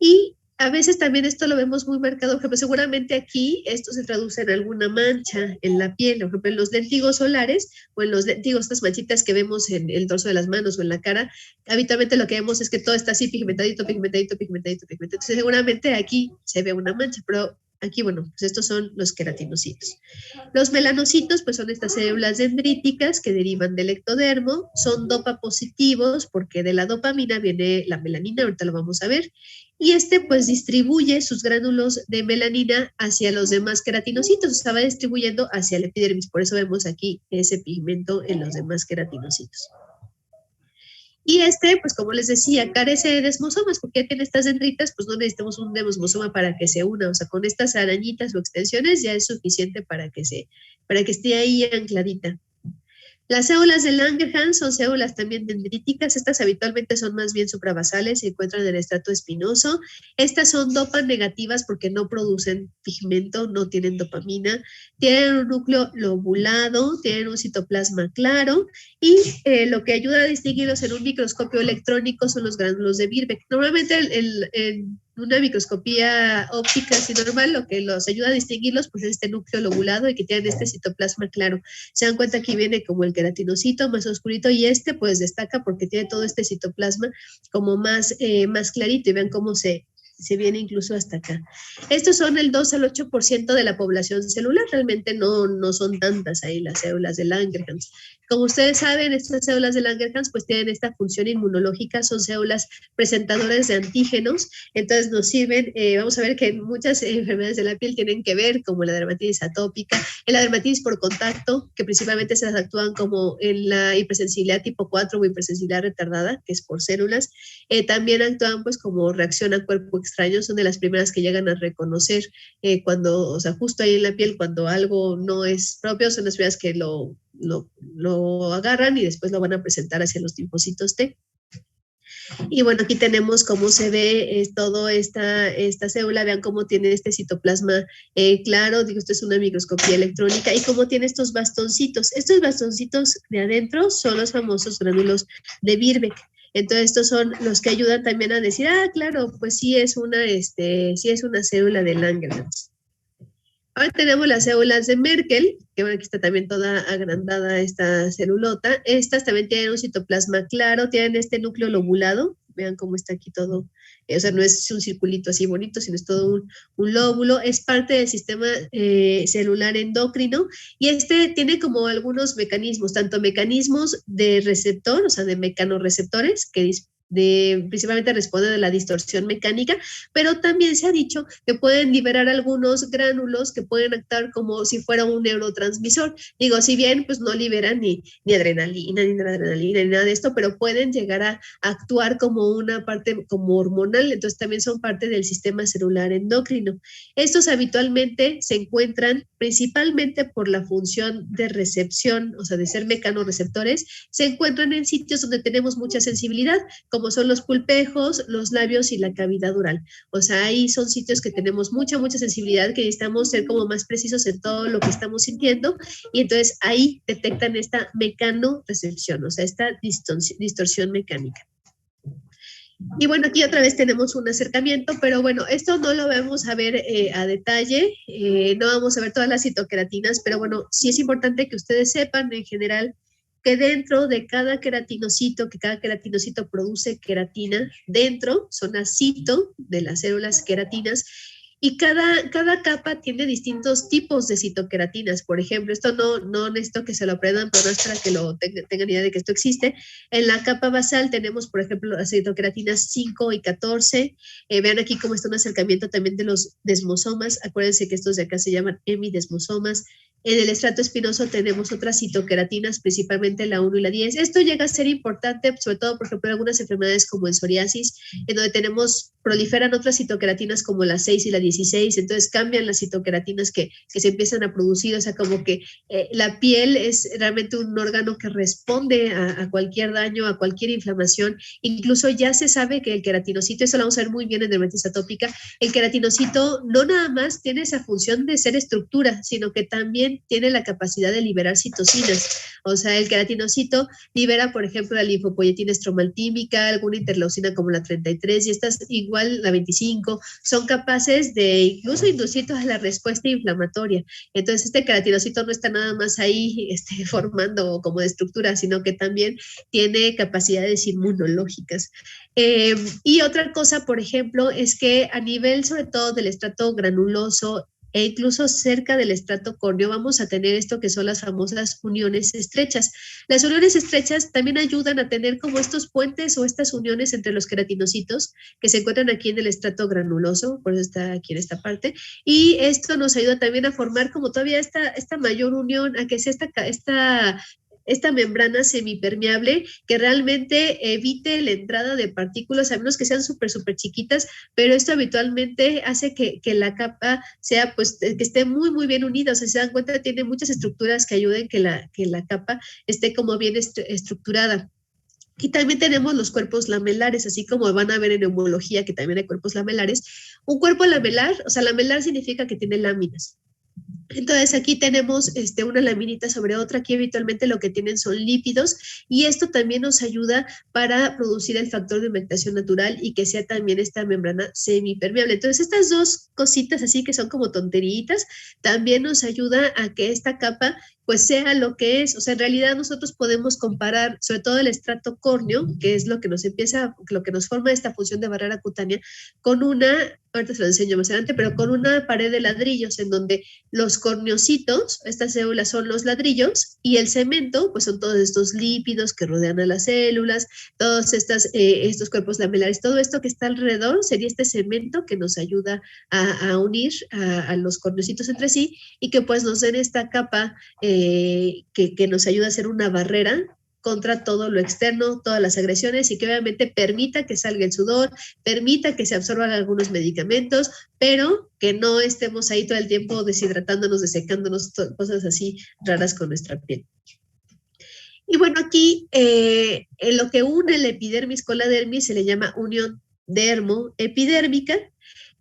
y a veces también esto lo vemos muy marcado, por ejemplo, seguramente aquí esto se traduce en alguna mancha en la piel, por ejemplo, en los lentigos solares o en los lentigos, estas manchitas que vemos en el dorso de las manos o en la cara, habitualmente lo que vemos es que todo está así pigmentadito. Entonces, seguramente aquí se ve una mancha, pero aquí, bueno, pues estos son los queratinocitos. Los melanocitos, pues son estas células dendríticas que derivan del ectodermo, son dopa positivos porque de la dopamina viene la melanina, ahorita lo vamos a ver, y pues distribuye sus gránulos de melanina hacia los demás queratinocitos, o sea, va distribuyendo hacia el epidermis, por eso vemos aquí ese pigmento en los demás queratinocitos. Y pues como les decía, carece de desmosomas, porque ya tiene estas dendritas, pues no necesitamos un desmosoma para que se una, o sea, con estas arañitas o extensiones ya es suficiente para que esté ahí ancladita. Las células de Langerhans son células también dendríticas, estas habitualmente son más bien suprabasales, se encuentran en el estrato espinoso. Estas son dopa negativas porque no producen pigmento, no tienen dopamina, tienen un núcleo lobulado, tienen un citoplasma claro y lo que ayuda a distinguirlos en un microscopio electrónico son los gránulos de Birbeck. Normalmente en una microscopía óptica así normal, lo que los ayuda a distinguirlos pues es este núcleo lobulado y que tienen este citoplasma claro. Se dan cuenta que viene como el queratinocito más oscurito y pues destaca porque tiene todo este citoplasma como más clarito y vean cómo se viene incluso hasta acá. Estos son el 2 al 8% de la población celular, realmente no son tantas ahí las células de Langerhans. Como ustedes saben, estas células de Langerhans pues tienen esta función inmunológica, son células presentadoras de antígenos, entonces nos sirven, vamos a ver que muchas enfermedades de la piel tienen que ver, como la dermatitis atópica, en la dermatitis por contacto, que principalmente se las actúan como en la hipersensibilidad tipo 4 o hipersensibilidad retardada, que es por células, también actúan pues como reacción a cuerpo extraño, son de las primeras que llegan a reconocer cuando, o sea, justo ahí en la piel, cuando algo no es propio, son las primeras que lo agarran y después lo van a presentar hacia los linfocitos T. Y bueno, aquí tenemos cómo se ve toda esta célula, vean cómo tiene este citoplasma claro, digo, esto es una microscopía electrónica, y cómo tiene estos bastoncitos. Estos bastoncitos de adentro son los famosos gránulos de Birbeck. Entonces, estos son los que ayudan también a decir, claro, pues sí es una célula de Langerhans. Ahora tenemos las células de Merkel, que bueno, aquí está también toda agrandada esta celulota. Estas también tienen un citoplasma claro, tienen este núcleo lobulado. Vean cómo está aquí todo. O sea, no es un circulito así bonito, sino es todo un lóbulo. Es parte del sistema celular endocrino y este tiene como algunos mecanismos, tanto mecanismos de receptor, o sea, de mecanorreceptores, que principalmente responden a la distorsión mecánica, pero también se ha dicho que pueden liberar algunos gránulos que pueden actuar como si fuera un neurotransmisor. Digo, si bien pues no liberan ni adrenalina, ni nada de esto, pero pueden llegar a actuar como una parte como hormonal, entonces también son parte del sistema celular endocrino. Estos habitualmente se encuentran principalmente por la función de recepción, o sea, de ser mecanorreceptores, se encuentran en sitios donde tenemos mucha sensibilidad, como son los pulpejos, los labios y la cavidad oral. O sea, ahí son sitios que tenemos mucha sensibilidad, que necesitamos ser como más precisos en todo lo que estamos sintiendo, y entonces ahí detectan esta mecanorrecepción, o sea, esta distorsión mecánica. Y bueno, aquí otra vez tenemos un acercamiento, pero bueno, esto no lo vamos a ver a detalle, no vamos a ver todas las citoqueratinas, pero bueno, sí es importante que ustedes sepan en general que dentro de cada queratinocito, que cada queratinocito produce queratina, dentro son cito de las células queratinas, y cada capa tiene distintos tipos de citoqueratinas. Por ejemplo, esto no necesito que se lo aprendan, pero es para que lo tengan idea de que esto existe. En la capa basal tenemos, por ejemplo, las citoqueratinas 5 y 14. Vean aquí cómo está un acercamiento también de los desmosomas. Acuérdense que estos de acá se llaman hemidesmosomas. En el estrato espinoso tenemos otras citoqueratinas, principalmente la 1 y la 10. Esto llega a ser importante, sobre todo, por ejemplo, en algunas enfermedades como en psoriasis, en donde proliferan otras citoqueratinas como la 6 y la 16, entonces cambian las citoqueratinas que se empiezan a producir, o sea, como que la piel es realmente un órgano que responde a cualquier daño, a cualquier inflamación. Incluso ya se sabe que el queratinocito, eso lo vamos a ver muy bien en dermatitis atópica, el queratinocito no nada más tiene esa función de ser estructura, sino que también tiene la capacidad de liberar citocinas. O sea, el queratinocito libera, por ejemplo, la linfopoyetina estromaltímica, alguna interleucina como la 33, y estas igual la 25, son capaces de incluso inducir toda la respuesta inflamatoria. Entonces, este queratinocito no está nada más ahí formando como de estructura, sino que también tiene capacidades inmunológicas. Y otra cosa, por ejemplo, es que a nivel sobre todo del estrato granuloso e incluso cerca del estrato córneo vamos a tener esto que son las famosas uniones estrechas. Las uniones estrechas también ayudan a tener como estos puentes o estas uniones entre los queratinocitos que se encuentran aquí en el estrato granuloso, por eso está aquí en esta parte, y esto nos ayuda también a formar como todavía esta mayor unión, a que sea esta membrana semipermeable que realmente evite la entrada de partículas, a menos que sean súper chiquitas, pero esto habitualmente hace que la capa sea, pues, que esté muy bien unida. O sea, si se dan cuenta, tiene muchas estructuras que ayuden que la capa esté como bien estructurada. Y también tenemos los cuerpos lamelares, así como van a ver en neumología que también hay cuerpos lamelares. Un cuerpo lamelar, o sea, lamelar significa que tiene láminas. Entonces aquí tenemos una laminita sobre otra, aquí habitualmente lo que tienen son lípidos, y esto también nos ayuda para producir el factor de humectación natural y que sea también esta membrana semipermeable. Entonces estas dos cositas así que son como tonteritas, también nos ayuda a que esta capa pues sea lo que es. O sea, en realidad nosotros podemos comparar sobre todo el estrato córneo, que es lo que nos forma esta función de barrera cutánea, con ahorita se lo enseño más adelante, pero con una pared de ladrillos en donde los corneocitos, estas células son los ladrillos, y el cemento, pues son todos estos lípidos que rodean a las células, todos estos cuerpos lamelares, todo esto que está alrededor sería este cemento que nos ayuda a unir a los corneocitos entre sí, y que pues nos den esta capa que nos ayuda a hacer una barrera contra todo lo externo, todas las agresiones, y que obviamente permita que salga el sudor, permita que se absorban algunos medicamentos, pero que no estemos ahí todo el tiempo deshidratándonos, desecándonos, cosas así raras con nuestra piel. Y bueno, aquí en lo que une la epidermis con la dermis se le llama unión dermo-epidérmica.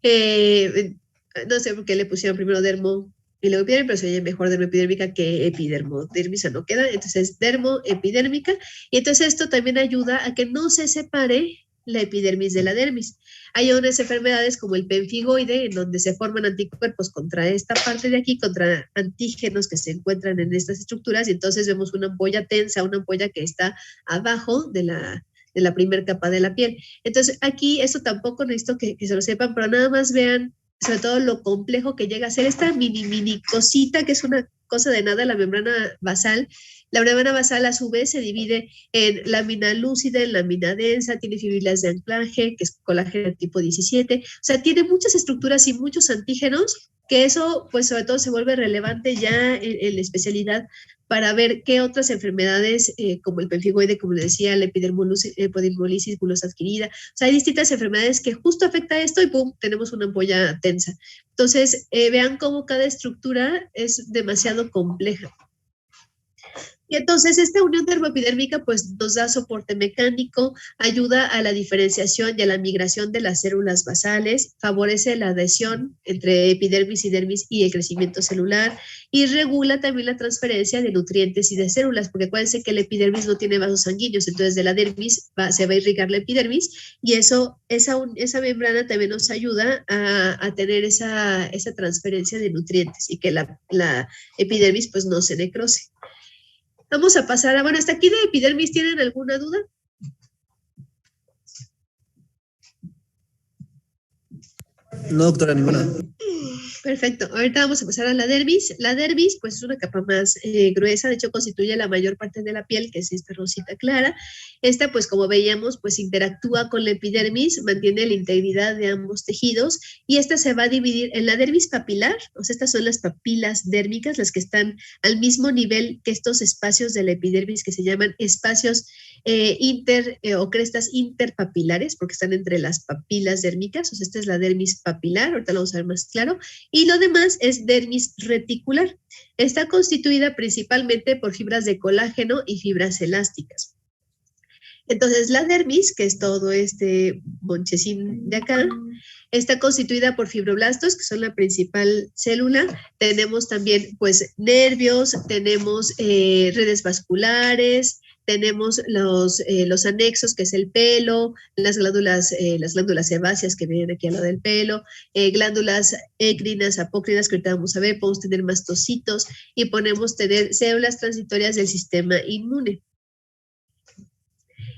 No sé por qué le pusieron primero dermo y luego epidérmica, pero se oye mejor dermoepidérmica que epidermodermis, no queda. Entonces, dermoepidérmica. Y entonces esto también ayuda a que no se separe la epidermis de la dermis. Hay unas enfermedades como el pemfigoide, en donde se forman anticuerpos contra esta parte de aquí, contra antígenos que se encuentran en estas estructuras, y entonces vemos una ampolla tensa, una ampolla que está abajo de la primera capa de la piel. Entonces, aquí esto tampoco necesito que se lo sepan, pero nada más vean sobre todo lo complejo que llega a ser esta mini cosita, que es una cosa de nada, la membrana basal. La membrana basal a su vez se divide en lámina lúcida, en lámina densa, tiene fibrilas de anclaje, que es colágeno tipo 17, o sea, tiene muchas estructuras y muchos antígenos, que eso pues sobre todo se vuelve relevante ya en la especialidad para ver qué otras enfermedades, como el pemfigoide, como le decía, la epidermolisis bulosa adquirida, o sea, hay distintas enfermedades que justo afecta a esto y ¡pum!, tenemos una ampolla tensa. Entonces, vean cómo cada estructura es demasiado compleja. Y entonces esta unión dermoepidérmica pues nos da soporte mecánico, ayuda a la diferenciación y a la migración de las células basales, favorece la adhesión entre epidermis y dermis y el crecimiento celular, y regula también la transferencia de nutrientes y de células, porque acuérdense que el epidermis no tiene vasos sanguíneos, entonces de la dermis se va a irrigar la epidermis, y esa membrana también nos ayuda a tener esa transferencia de nutrientes y que la epidermis pues no se necrose. Vamos a pasar a, bueno, hasta aquí de epidermis, ¿tienen alguna duda?
No, doctora, ninguna.
Perfecto, ahorita vamos a pasar a la dermis. La dermis, pues es una capa más gruesa, de hecho constituye la mayor parte de la piel, que es esta rosita clara. Esta, pues como veíamos, pues interactúa con la epidermis, mantiene la integridad de ambos tejidos, y esta se va a dividir en la dermis papilar, o sea, estas son las papilas dérmicas, las que están al mismo nivel que estos espacios de la epidermis que se llaman espacios o crestas interpapilares, porque están entre las papilas dérmicas, o sea, esta es la dermis papilar, ahorita lo vamos a ver más claro. Y lo demás es dermis reticular. Está constituida principalmente por fibras de colágeno y fibras elásticas. Entonces, la dermis, que es todo este bonchecín de acá, está constituida por fibroblastos, que son la principal célula. Tenemos también, pues, nervios, tenemos redes vasculares, tenemos los anexos, que es el pelo, las glándulas sebáceas que vienen aquí al lado del pelo, glándulas écrinas, apócrinas, que ahorita vamos a ver, podemos tener mastocitos y podemos tener células transitorias del sistema inmune.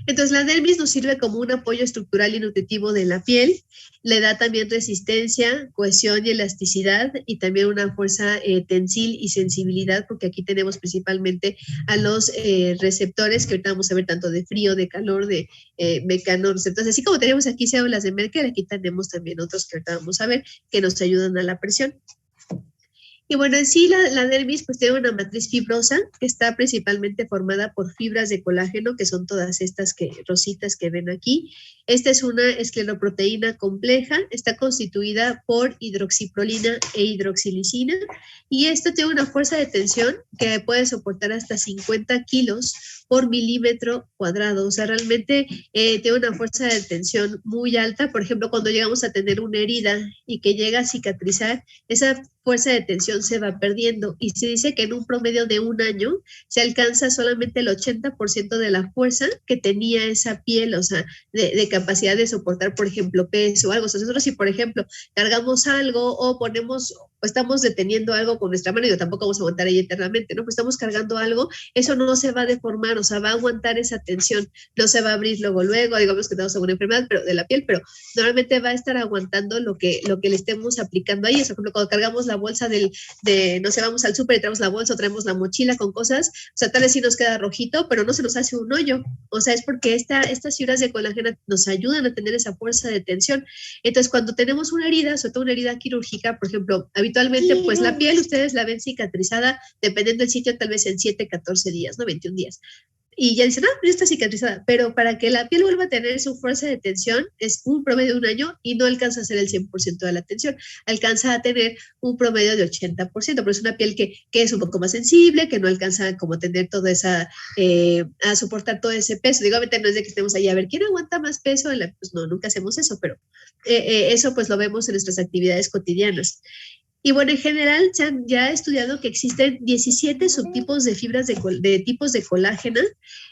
Entonces, la dermis nos sirve como un apoyo estructural y nutritivo de la piel, le da también resistencia, cohesión y elasticidad, y también una fuerza tensil y sensibilidad, porque aquí tenemos principalmente a los receptores, que ahorita vamos a ver tanto de frío, de calor, de mecanorreceptores. Así como tenemos aquí células de Merkel, aquí tenemos también otros que ahorita vamos a ver, que nos ayudan a la presión. Y bueno, en sí la dermis pues tiene una matriz fibrosa que está principalmente formada por fibras de colágeno, que son todas estas rositas que ven aquí. Esta es una escleroproteína compleja, está constituida por hidroxiprolina e hidroxilicina, y esto tiene una fuerza de tensión que puede soportar hasta 50 kilos por milímetro cuadrado. O sea, realmente tiene una fuerza de tensión muy alta. Por ejemplo, cuando llegamos a tener una herida y que llega a cicatrizar, esa fuerza de tensión se va perdiendo, y se dice que en un promedio de un año se alcanza solamente el 80% de la fuerza que tenía esa piel, o sea, de capacidad de soportar, por ejemplo, peso o algo. O sea, nosotros si, por ejemplo, cargamos algo o estamos deteniendo algo con nuestra mano, y tampoco vamos a aguantar ahí eternamente, ¿no? Pues estamos cargando algo, eso no se va a deformar, o sea, va a aguantar esa tensión, no se va a abrir luego, digamos que tenemos alguna enfermedad de la piel, pero normalmente va a estar aguantando lo que le estemos aplicando ahí. O sea, por ejemplo, cuando cargamos la bolsa no sé, vamos al súper y traemos la bolsa o traemos la mochila con cosas, o sea, tal vez sí nos queda rojito, pero no se nos hace un hoyo. O sea, es porque estas fibras de colágeno nos ayudan a tener esa fuerza de tensión. Entonces, cuando tenemos una herida, sobre todo una herida quirúrgica, por ejemplo, habitualmente, pues la piel ustedes la ven cicatrizada, dependiendo del sitio, tal vez en 7, 14 días, ¿no? 21 días. y ya dicen, ya está cicatrizada, pero para que la piel vuelva a tener su fuerza de tensión es un promedio de 1 año y no alcanza a ser el 100% de la tensión, alcanza a tener un promedio de 80%, pero es una piel que es un poco más sensible, que no alcanza como a tener toda esa, a soportar todo ese peso. Digo, obviamente no es de que estemos ahí a ver quién aguanta más peso, pues no, nunca hacemos eso, pero eso pues lo vemos en nuestras actividades cotidianas. Y bueno, en general se han ya estudiado que existen 17 subtipos de fibras de tipos de colágena.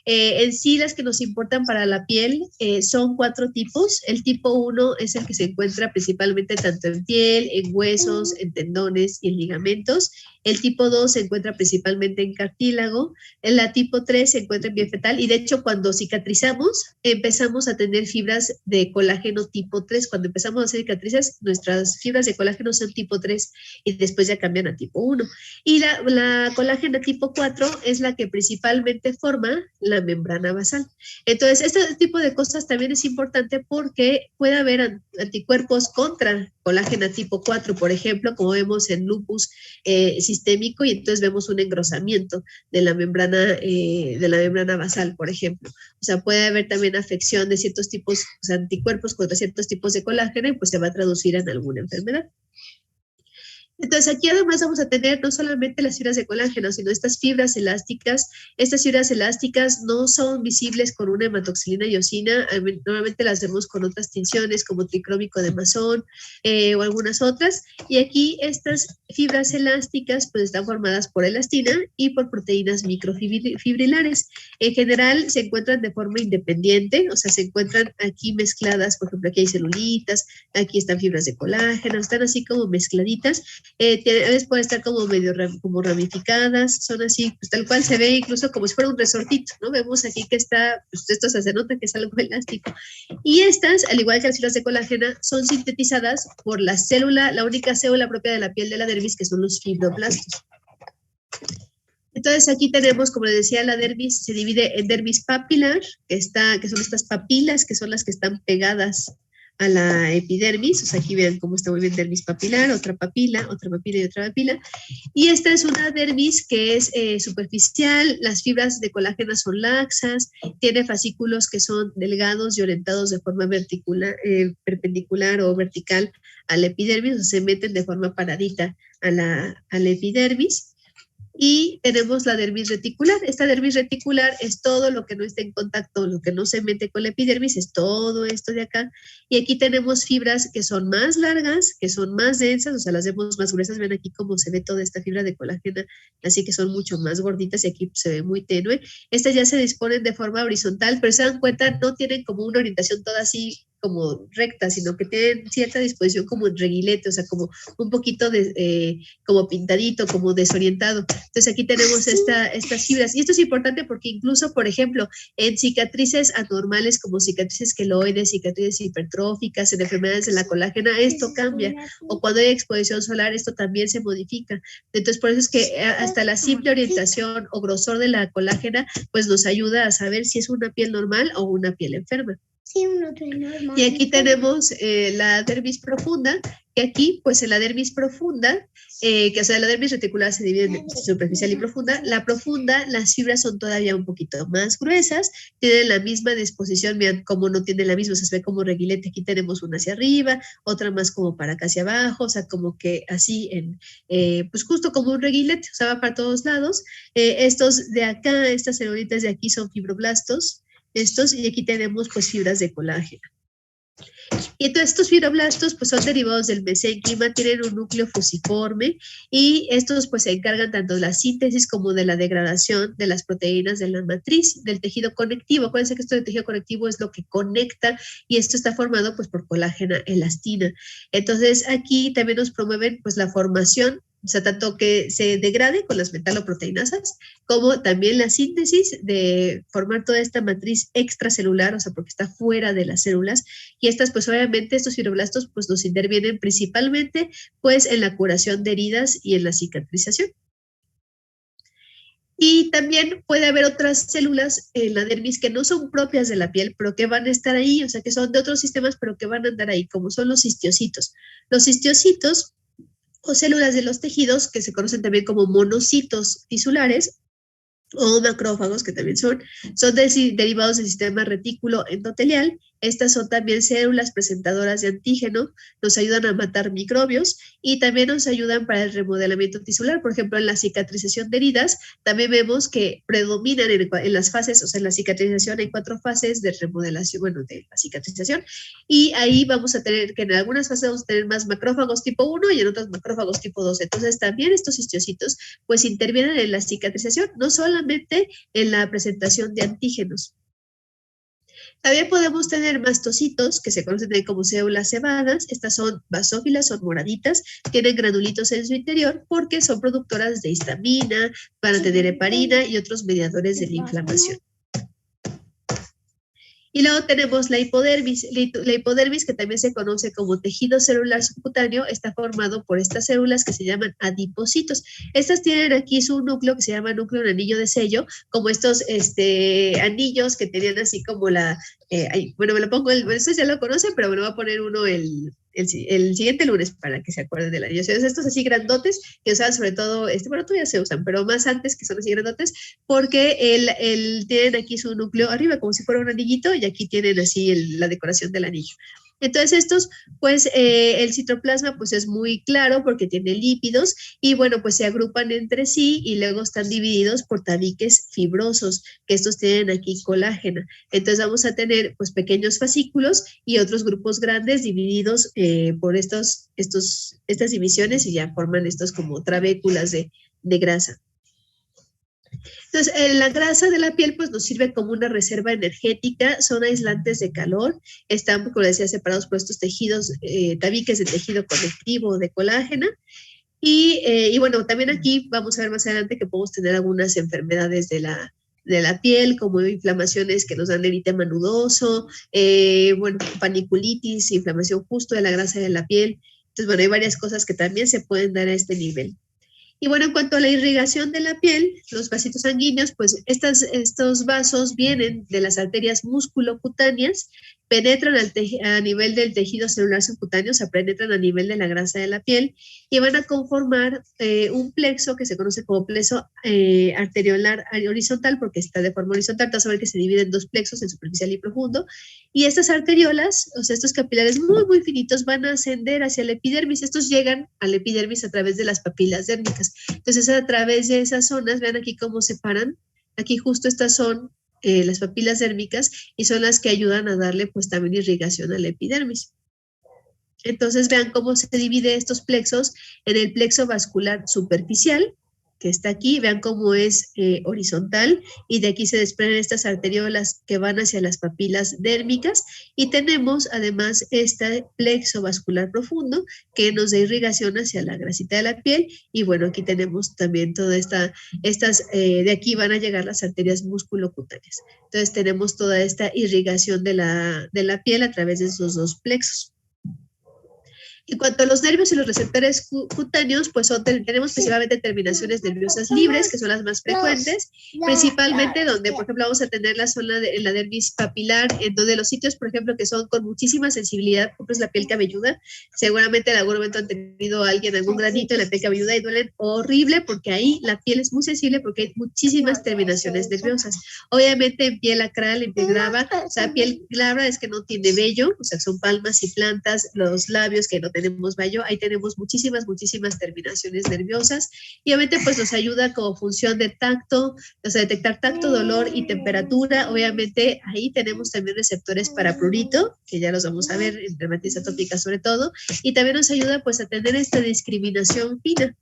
En sí, las que nos importan para la piel son 4 tipos. El tipo 1 es el que se encuentra principalmente tanto en piel, en huesos, en tendones y en ligamentos. El tipo 2 se encuentra principalmente en cartílago. La tipo 3 se encuentra en piel fetal. Y de hecho, cuando cicatrizamos, empezamos a tener fibras de colágeno tipo 3. Cuando empezamos a hacer cicatrices, nuestras fibras de colágeno son tipo 3 y después ya cambian a tipo 1. Y la colágena tipo 4 es la que principalmente forma la membrana basal. Entonces, este tipo de cosas también es importante porque puede haber anticuerpos contra colágena tipo 4, por ejemplo, como vemos en lupus sistémico, y entonces vemos un engrosamiento de la membrana basal, por ejemplo. O sea, puede haber también afección de ciertos tipos, o sea, anticuerpos contra ciertos tipos de colágeno y pues se va a traducir en alguna enfermedad. Entonces aquí además vamos a tener no solamente las fibras de colágeno, sino estas fibras elásticas. Estas fibras elásticas no son visibles con una hematoxilina iosina, normalmente las vemos con otras tinciones como tricrómico de Masón o algunas otras. Y aquí estas fibras elásticas pues están formadas por elastina y por proteínas microfibrilares. En general se encuentran de forma independiente, o sea, se encuentran aquí mezcladas, por ejemplo, aquí hay celulitas, aquí están fibras de colágeno, están así como mezcladitas. A veces pueden estar como medio como ramificadas, son así, pues tal cual se ve incluso como si fuera un resortito, ¿no? Vemos aquí que está, pues esto se nota que es algo elástico. Y estas, al igual que las fibras de colágeno, son sintetizadas por la única célula propia de la piel de la dermis, que son los fibroblastos. Entonces aquí tenemos, como les decía, la dermis se divide en dermis papilar, que son estas papilas, que son las que están pegadas a la epidermis. O sea, aquí vean cómo está muy bien dermis papilar, otra papila y otra papila. Y esta es una dermis que es superficial, las fibras de colágeno son laxas, tiene fascículos que son delgados y orientados de forma perpendicular o vertical a la epidermis, o sea, se meten de forma paradita a la epidermis. Y tenemos la dermis reticular. Esta dermis reticular es todo lo que no está en contacto, lo que no se mete con la epidermis, es todo esto de acá. Y aquí tenemos fibras que son más largas, que son más densas, o sea, las vemos más gruesas. Ven aquí cómo se ve toda esta fibra de colágeno, así que son mucho más gorditas y aquí se ve muy tenue. Estas ya se disponen de forma horizontal, pero se dan cuenta, no tienen como una orientación toda así como recta, sino que tienen cierta disposición como en reguilete, o sea, como un poquito como pintadito, como desorientado. Entonces aquí tenemos estas fibras. Y esto es importante porque incluso, por ejemplo, en cicatrices anormales como cicatrices queloides, cicatrices hipertróficas, en enfermedades de la colágena, esto cambia. O cuando hay exposición solar, esto también se modifica. Entonces, por eso es que hasta la simple orientación o grosor de la colágena, pues nos ayuda a saber si es una piel normal o una piel enferma.
Sí, uno piel normal.
Y aquí tenemos la dermis profunda, que aquí, pues en la dermis profunda, o sea, la dermis reticular se divide en superficial y profunda. La profunda, las fibras son todavía un poquito más gruesas, tienen la misma disposición, vean cómo no tienen la misma, o sea, se ve como reguilete. Aquí tenemos una hacia arriba, otra más como para acá hacia abajo, o sea, como que así, pues justo como un reguilete, o sea, va para todos lados. Estos de acá, estas celulitas de aquí son fibroblastos. Y aquí tenemos pues fibras de colágeno. Y todos estos fibroblastos pues son derivados del mesénquima, tienen un núcleo fusiforme y estos pues se encargan tanto de la síntesis como de la degradación de las proteínas de la matriz del tejido conectivo. Acuérdense que esto del tejido conectivo es lo que conecta y esto está formado pues por colágena elastina. Entonces aquí también nos promueven pues la formación, o sea, tanto que se degrade con las metaloproteinasas, como también la síntesis de formar toda esta matriz extracelular, o sea, porque está fuera de las células. Y estas, pues obviamente, estos fibroblastos, pues nos intervienen principalmente, pues, en la curación de heridas y en la cicatrización. Y también puede haber otras células en la dermis que no son propias de la piel, pero que van a estar ahí, o sea, que son de otros sistemas, pero que van a andar ahí, como son los histiocitos. Los histiocitos o células de los tejidos, que se conocen también como monocitos tisulares, o macrófagos, que también son derivados del sistema retículo endotelial. Estas son también células presentadoras de antígeno, nos ayudan a matar microbios y también nos ayudan para el remodelamiento tisular. Por ejemplo, en la cicatrización de heridas, también vemos que predominan en las fases, o sea, en la cicatrización hay 4 fases de remodelación, bueno, de la cicatrización, y ahí vamos a tener que en algunas fases vamos a tener más macrófagos tipo 1 y en otras macrófagos tipo 2. Entonces, también estos histocitos, pues intervienen en la cicatrización, no solamente en la presentación de antígenos. También podemos tener mastocitos, que se conocen como células cebadas. Estas son basófilas, son moraditas, tienen granulitos en su interior porque son productoras de histamina, van a tener heparina y otros mediadores de la inflamación. Y luego tenemos la hipodermis. La hipodermis, que también se conoce como tejido celular subcutáneo, está formado por estas células que se llaman adipocitos. Estas tienen aquí su núcleo, que se llama núcleo en anillo de sello, como estos anillos que tenían así como bueno, me lo pongo, esto ya lo conocen, pero me lo voy a poner uno el siguiente lunes para que se acuerden del anillo. O sea, estos así grandotes que usaban sobre todo, bueno, todavía se usan, pero más antes que son así grandotes, porque tienen aquí su núcleo arriba como si fuera un anillito y aquí tienen así la decoración del anillo. Entonces estos, pues el citoplasma pues es muy claro porque tiene lípidos y bueno, pues se agrupan entre sí y luego están divididos por tabiques fibrosos, que estos tienen aquí colágeno. Entonces vamos a tener pues pequeños fascículos y otros grupos grandes divididos por estas divisiones y ya forman estos como trabéculas de grasa. Entonces, la grasa de la piel pues nos sirve como una reserva energética, son aislantes de calor, están, como decía, separados por estos tejidos, tabiques de tejido conectivo de colágeno. Y bueno, también aquí vamos a ver más adelante que podemos tener algunas enfermedades de la piel, como inflamaciones que nos dan eritema nudoso, bueno, paniculitis, inflamación justo de la grasa de la piel. Entonces, bueno, hay varias cosas que también se pueden dar a este nivel. Y bueno, en cuanto a la irrigación de la piel, los vasitos sanguíneos, pues estos vasos vienen de las arterias musculocutáneas, penetran a nivel del tejido celular subcutáneo, se penetran a nivel de la grasa de la piel y van a conformar un plexo que se conoce como plexo arteriolar horizontal, porque está de forma horizontal. Te vas a ver que se divide en 2 plexos, en superficial y profundo. Y estas arteriolas, o sea, estos capilares muy, muy finitos, van a ascender hacia la epidermis. Estos llegan a la epidermis a través de las papilas dérmicas. Entonces, a través de esas zonas, vean aquí cómo se paran. Aquí justo estas son las papilas dérmicas y son las que ayudan a darle pues también irrigación a la epidermis. Entonces vean cómo se divide estos plexos en el plexo vascular superficial, que está aquí, vean cómo es horizontal y de aquí se desprenden estas arteriolas que van hacia las papilas dérmicas y tenemos además este plexo vascular profundo que nos da irrigación hacia la grasita de la piel y bueno, aquí tenemos también toda de aquí van a llegar las arterias musculocutáneas. Entonces tenemos toda esta irrigación de la piel a través de esos 2 plexos. En cuanto a los nervios y los receptores cutáneos, pues tenemos principalmente terminaciones nerviosas libres, que son las más frecuentes, principalmente donde, por ejemplo, vamos a tener la zona en la dermis papilar, en donde los sitios, por ejemplo, que son con muchísima sensibilidad, por ejemplo, es la piel cabelluda, seguramente en algún momento han tenido alguien algún granito en la piel cabelluda y duelen horrible, porque ahí la piel es muy sensible porque hay muchísimas terminaciones nerviosas. Obviamente en piel acral, en piel glabra, o sea, piel glabra es que no tiene vello, o sea, son palmas y plantas, los labios que no tenemos vello, ahí tenemos muchísimas terminaciones nerviosas y obviamente pues nos ayuda como función de tacto, o sea, detectar tacto, dolor y temperatura. Obviamente ahí tenemos también receptores para prurito, que ya los vamos a ver en dermatitis atópica sobre todo, y también nos ayuda pues a tener esta discriminación fina.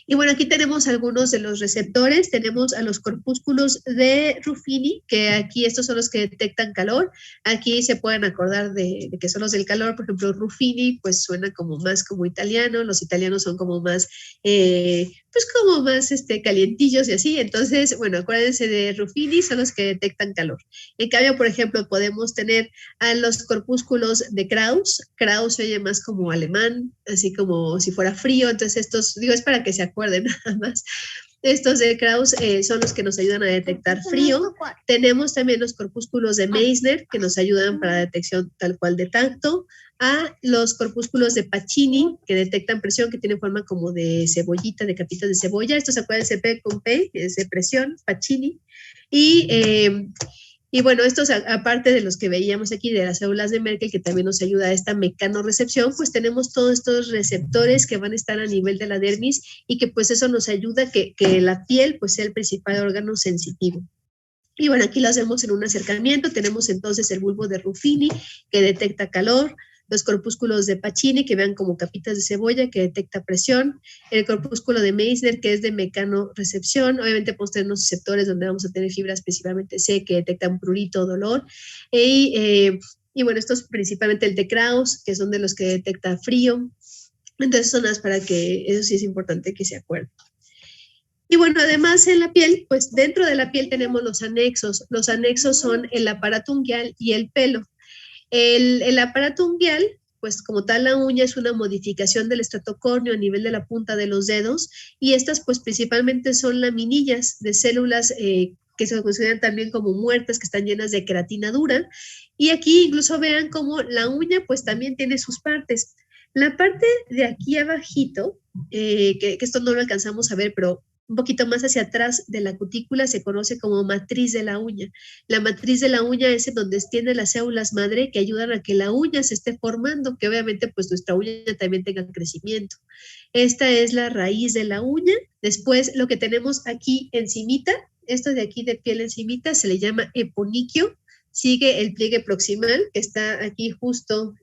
Y bueno, aquí tenemos algunos de los receptores, tenemos a los corpúsculos de Ruffini, que aquí estos son los que detectan calor, aquí se pueden acordar de que son los del calor, por ejemplo, Ruffini, pues suena como más como italiano, los italianos son como más, pues como más calientillos y así, entonces, bueno, acuérdense de Ruffini, son los que detectan calor. En cambio, por ejemplo, podemos tener a los corpúsculos de Krauss se oye más como alemán, así como si fuera frío, entonces estos, digo, es para que se acuerden nada más. Estos de Krauss son los que nos ayudan a detectar frío. Tenemos también los corpúsculos de Meissner, que nos ayudan para la detección tal cual de tacto. A los corpúsculos de Pacini, que detectan presión, que tienen forma como de cebollita, de capitas de cebolla. Estos se acuérdense P con P, que es de presión, Pacini. Y bueno, estos, aparte de los que veíamos aquí, de las células de Merkel, que también nos ayuda a esta mecanorrecepción, pues tenemos todos estos receptores que van a estar a nivel de la dermis y que pues eso nos ayuda a que la piel pues sea el principal órgano sensitivo. Y bueno, aquí lo hacemos en un acercamiento. Tenemos entonces el bulbo de Ruffini, que detecta calor, los corpúsculos de Pacini, que vean como capitas de cebolla, que detecta presión, el corpúsculo de Meissner, que es de mecanorrecepción. Obviamente podemos tener unos receptores donde vamos a tener fibras principalmente C, que detectan prurito o dolor. Y bueno, estos principalmente el de Krauss, que son de los que detecta frío. Entonces son las para que, eso sí es importante que se acuerden. Y bueno, además en la piel, pues dentro de la piel tenemos los anexos. Los anexos son el aparato unguial y el pelo. El aparato unguial, pues como tal la uña es una modificación del estrato córneo a nivel de la punta de los dedos y estas pues principalmente son laminillas de células que se consideran también como muertas, que están llenas de queratina dura. Y aquí incluso vean cómo la uña pues también tiene sus partes. La parte de aquí abajito, que esto no lo alcanzamos a ver, pero un poquito más hacia atrás de la cutícula se conoce como matriz de la uña. La matriz de la uña es en donde tiene las células madre que ayudan a que la uña se esté formando, que obviamente pues nuestra uña también tenga crecimiento. Esta es la raíz de la uña. Después lo que tenemos aquí encimita, esto de aquí de piel encimita se le llama eponiquio. Sigue el pliegue proximal que está aquí justo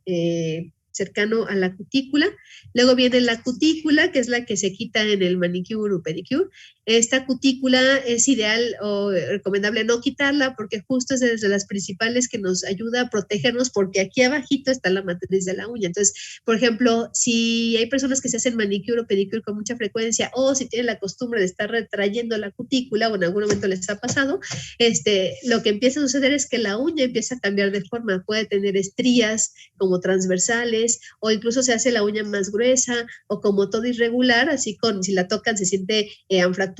cercano a la cutícula. Luego viene la cutícula, que es la que se quita en el manicure o pedicure. Esta cutícula es ideal o recomendable no quitarla porque justo es de las principales que nos ayuda a protegernos porque aquí abajito está la matriz de la uña. Entonces, por ejemplo, si hay personas que se hacen manicure o pedicure con mucha frecuencia o si tienen la costumbre de estar retrayendo la cutícula o en algún momento les ha pasado, lo que empieza a suceder es que la uña empieza a cambiar de forma. Puede tener estrías como transversales o incluso se hace la uña más gruesa o como todo irregular, así si la tocan se siente anfractuosa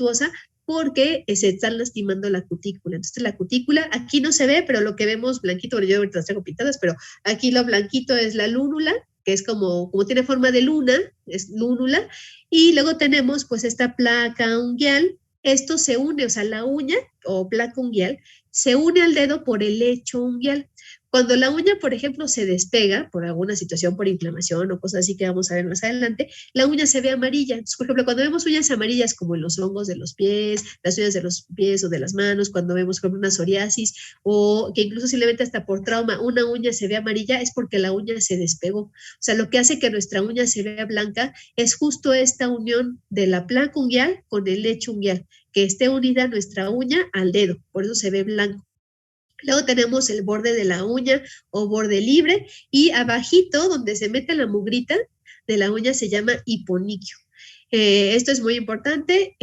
porque se están lastimando la cutícula. Entonces la cutícula aquí no se ve, pero lo que vemos blanquito, bueno, yo ahorita las traigo pintadas, pero aquí lo blanquito es la lúnula, que es como tiene forma de luna, es lúnula, y luego tenemos pues esta placa unguial. Esto se une, o sea, la uña o placa unguial se une al dedo por el lecho unguial. Cuando la uña, por ejemplo, se despega por alguna situación, por inflamación o cosas así que vamos a ver más adelante, la uña se ve amarilla. Entonces, por ejemplo, cuando vemos uñas amarillas como en los hongos de los pies, las uñas de los pies o de las manos, cuando vemos como una psoriasis o que incluso simplemente hasta por trauma una uña se ve amarilla, es porque la uña se despegó. O sea, lo que hace que nuestra uña se vea blanca es justo esta unión de la placa unguial con el lecho unguial, que esté unida nuestra uña al dedo, por eso se ve blanco. Luego tenemos el borde de la uña o borde libre y abajito donde se mete la mugrita de la uña se llama hiponiquio. Esto es muy importante,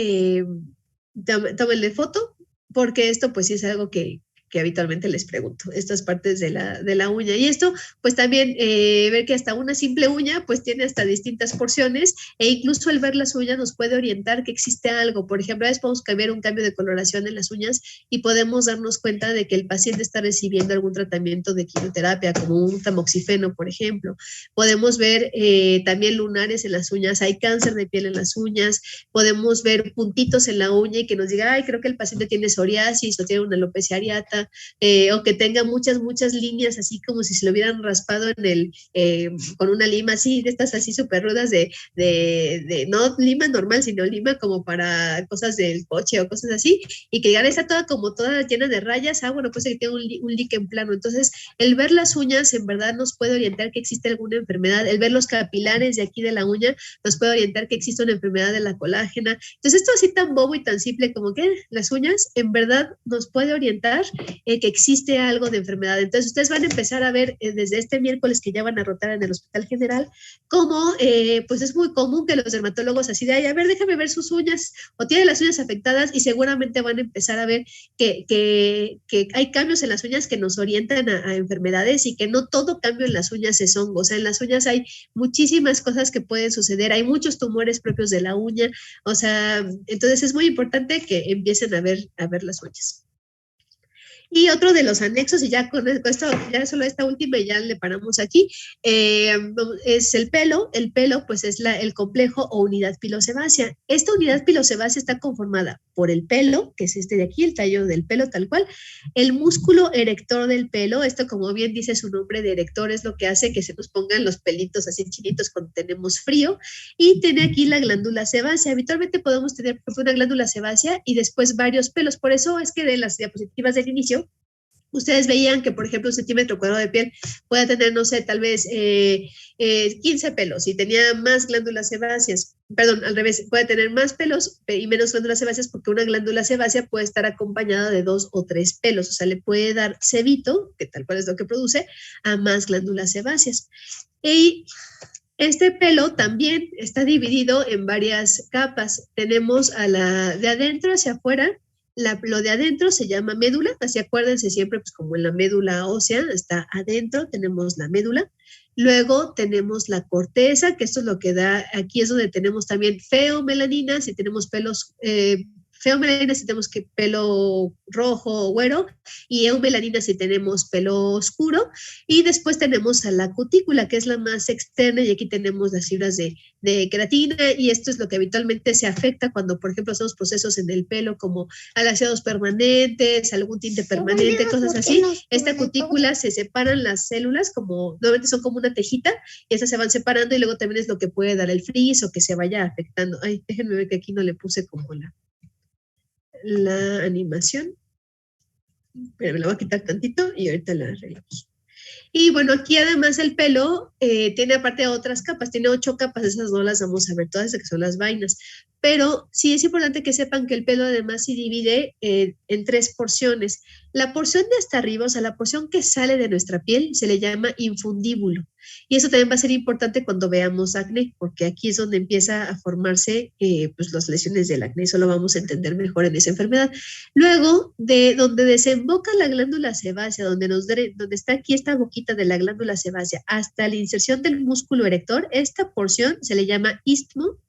tómenle foto porque esto pues sí es algo que habitualmente les pregunto, estas partes de la uña. Y esto, pues también ver que hasta una simple uña, pues tiene hasta distintas porciones e incluso al ver las uñas nos puede orientar que existe algo. Por ejemplo, a veces podemos cambiar un cambio de coloración en las uñas y podemos darnos cuenta de que el paciente está recibiendo algún tratamiento de quimioterapia, como un tamoxifeno, por ejemplo. Podemos ver también lunares en las uñas, hay cáncer de piel en las uñas, podemos ver puntitos en la uña y que nos diga, ay, creo que el paciente tiene psoriasis o tiene una alopecia areata, o que tenga muchas líneas así como si se lo hubieran raspado con una lima así, de estas así súper rudas no lima normal, sino lima como para cosas del coche o cosas así, y que ya está toda llena de rayas, bueno, pues que tiene un líquen plano. Entonces, el ver las uñas en verdad nos puede orientar que existe alguna enfermedad, el ver los capilares de aquí de la uña nos puede orientar que existe una enfermedad de la colágena. Entonces, esto así tan bobo y tan simple como que las uñas en verdad nos puede orientar que existe algo de enfermedad. Entonces, ustedes van a empezar a ver desde este miércoles que ya van a rotar en el Hospital General, cómo pues es muy común que los dermatólogos así de, ay, a ver, déjame ver sus uñas, o tiene las uñas afectadas, y seguramente van a empezar a ver que hay cambios en las uñas que nos orientan a enfermedades, y que no todo cambio en las uñas es hongo. O sea, en las uñas hay muchísimas cosas que pueden suceder, hay muchos tumores propios de la uña, o sea, entonces es muy importante que empiecen a ver las uñas. Y otro de los anexos, y ya con esto, ya solo esta última y ya le paramos aquí, es el pelo. El pelo, pues es el complejo o unidad pilosebácea. Esta unidad pilosebácea está conformada por el pelo, que es este de aquí, el tallo del pelo tal cual, el músculo erector del pelo. Esto, como bien dice su nombre de erector, es lo que hace que se nos pongan los pelitos así chinitos cuando tenemos frío, y tiene aquí la glándula sebácea. Habitualmente podemos tener, por ejemplo, una glándula sebácea y después varios pelos. Por eso es que de las diapositivas del inicio, ustedes veían que, por ejemplo, un centímetro cuadrado de piel puede tener, no sé, tal vez 15 pelos, y tenía más glándulas sebáceas. Perdón, al revés, puede tener más pelos y menos glándulas sebáceas, porque una glándula sebácea puede estar acompañada de 2 o 3 pelos. O sea, le puede dar sebito, que tal cual es lo que produce, a más glándulas sebáceas. Y este pelo también está dividido en varias capas. Tenemos de adentro hacia afuera. Lo de adentro se llama médula, así acuérdense siempre, pues como en la médula ósea está adentro, tenemos la médula. Luego tenemos la corteza, que esto es lo que da, aquí es donde tenemos también feomelanina, si tenemos pelos, feomelanina si tenemos pelo rojo o güero, y eumelanina si tenemos pelo oscuro. Y después tenemos a la cutícula, que es la más externa, y aquí tenemos las fibras de queratina, y esto es lo que habitualmente se afecta cuando, por ejemplo, hacemos procesos en el pelo como alaciados permanentes, algún tinte permanente, cosas así. Esta cutícula se separan las células, como normalmente son como una tejita, y esas se van separando, y luego también es lo que puede dar el frizz o que se vaya afectando. Ay, déjenme ver que aquí no le puse como la animación, pero me la voy a quitar tantito y ahorita la arreglamos. Y bueno, aquí además el pelo tiene aparte otras capas, tiene 8 capas, esas no las vamos a ver todas, que son las vainas. Pero sí es importante que sepan que el pelo además se divide en 3 porciones. La porción de hasta arriba, o sea, la porción que sale de nuestra piel, se le llama infundíbulo. Y eso también va a ser importante cuando veamos acné, porque aquí es donde empieza a formarse pues las lesiones del acné. Eso lo vamos a entender mejor en esa enfermedad. Luego, de donde desemboca la glándula sebácea, donde está aquí esta boquita de la glándula sebácea, hasta la inserción del músculo erector, esta porción se le llama istmo,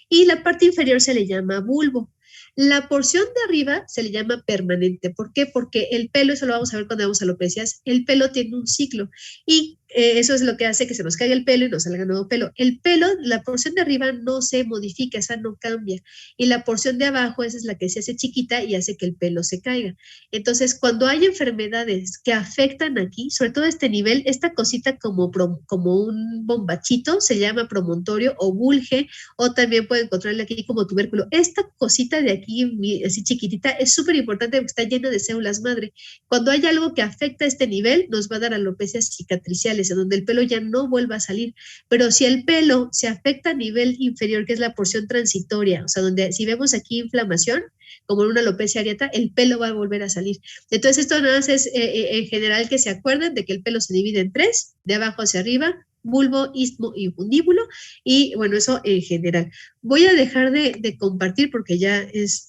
y la parte inferior se le llama bulbo. La porción de arriba se le llama permanente. ¿Por qué? Porque el pelo, eso lo vamos a ver cuando vemos alopecias, el pelo tiene un ciclo, y eso es lo que hace que se nos caiga el pelo y nos salga nuevo pelo. El pelo, la porción de arriba no se modifica, esa no cambia, y la porción de abajo, esa es la que se hace chiquita y hace que el pelo se caiga. Entonces, cuando hay enfermedades que afectan aquí, sobre todo este nivel, esta cosita como un bombachito, se llama promontorio o bulge, o también pueden encontrarle aquí como tubérculo. Esta cosita de aquí, así chiquitita, es súper importante porque está llena de células madre. Cuando hay algo que afecta este nivel, nos va a dar alopecias cicatriciales, en donde el pelo ya no vuelva a salir. Pero si el pelo se afecta a nivel inferior, que es la porción transitoria, o sea, donde si vemos aquí inflamación, como en una alopecia areata, el pelo va a volver a salir. Entonces, esto nada más es en general que se acuerden de que el pelo se divide en 3, de abajo hacia arriba, bulbo, istmo y fundíbulo, y bueno, eso en general. Voy a dejar de compartir porque ya es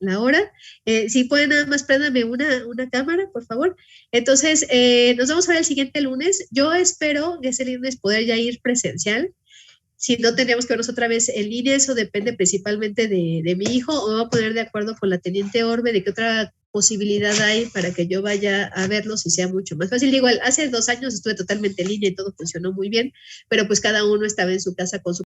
la hora. Si pueden nada más préndame una cámara, por favor. Entonces, nos vamos a ver el siguiente lunes. Yo espero que ese lunes poder ya ir presencial. Si no, tendríamos que vernos otra vez en línea. Eso depende principalmente de mi hijo, o voy a poner de acuerdo con la teniente Orbe de qué otra posibilidad hay para que yo vaya a verlos y sea mucho más fácil. Igual, hace 2 años estuve totalmente en línea y todo funcionó muy bien, pero pues cada uno estaba en su casa con su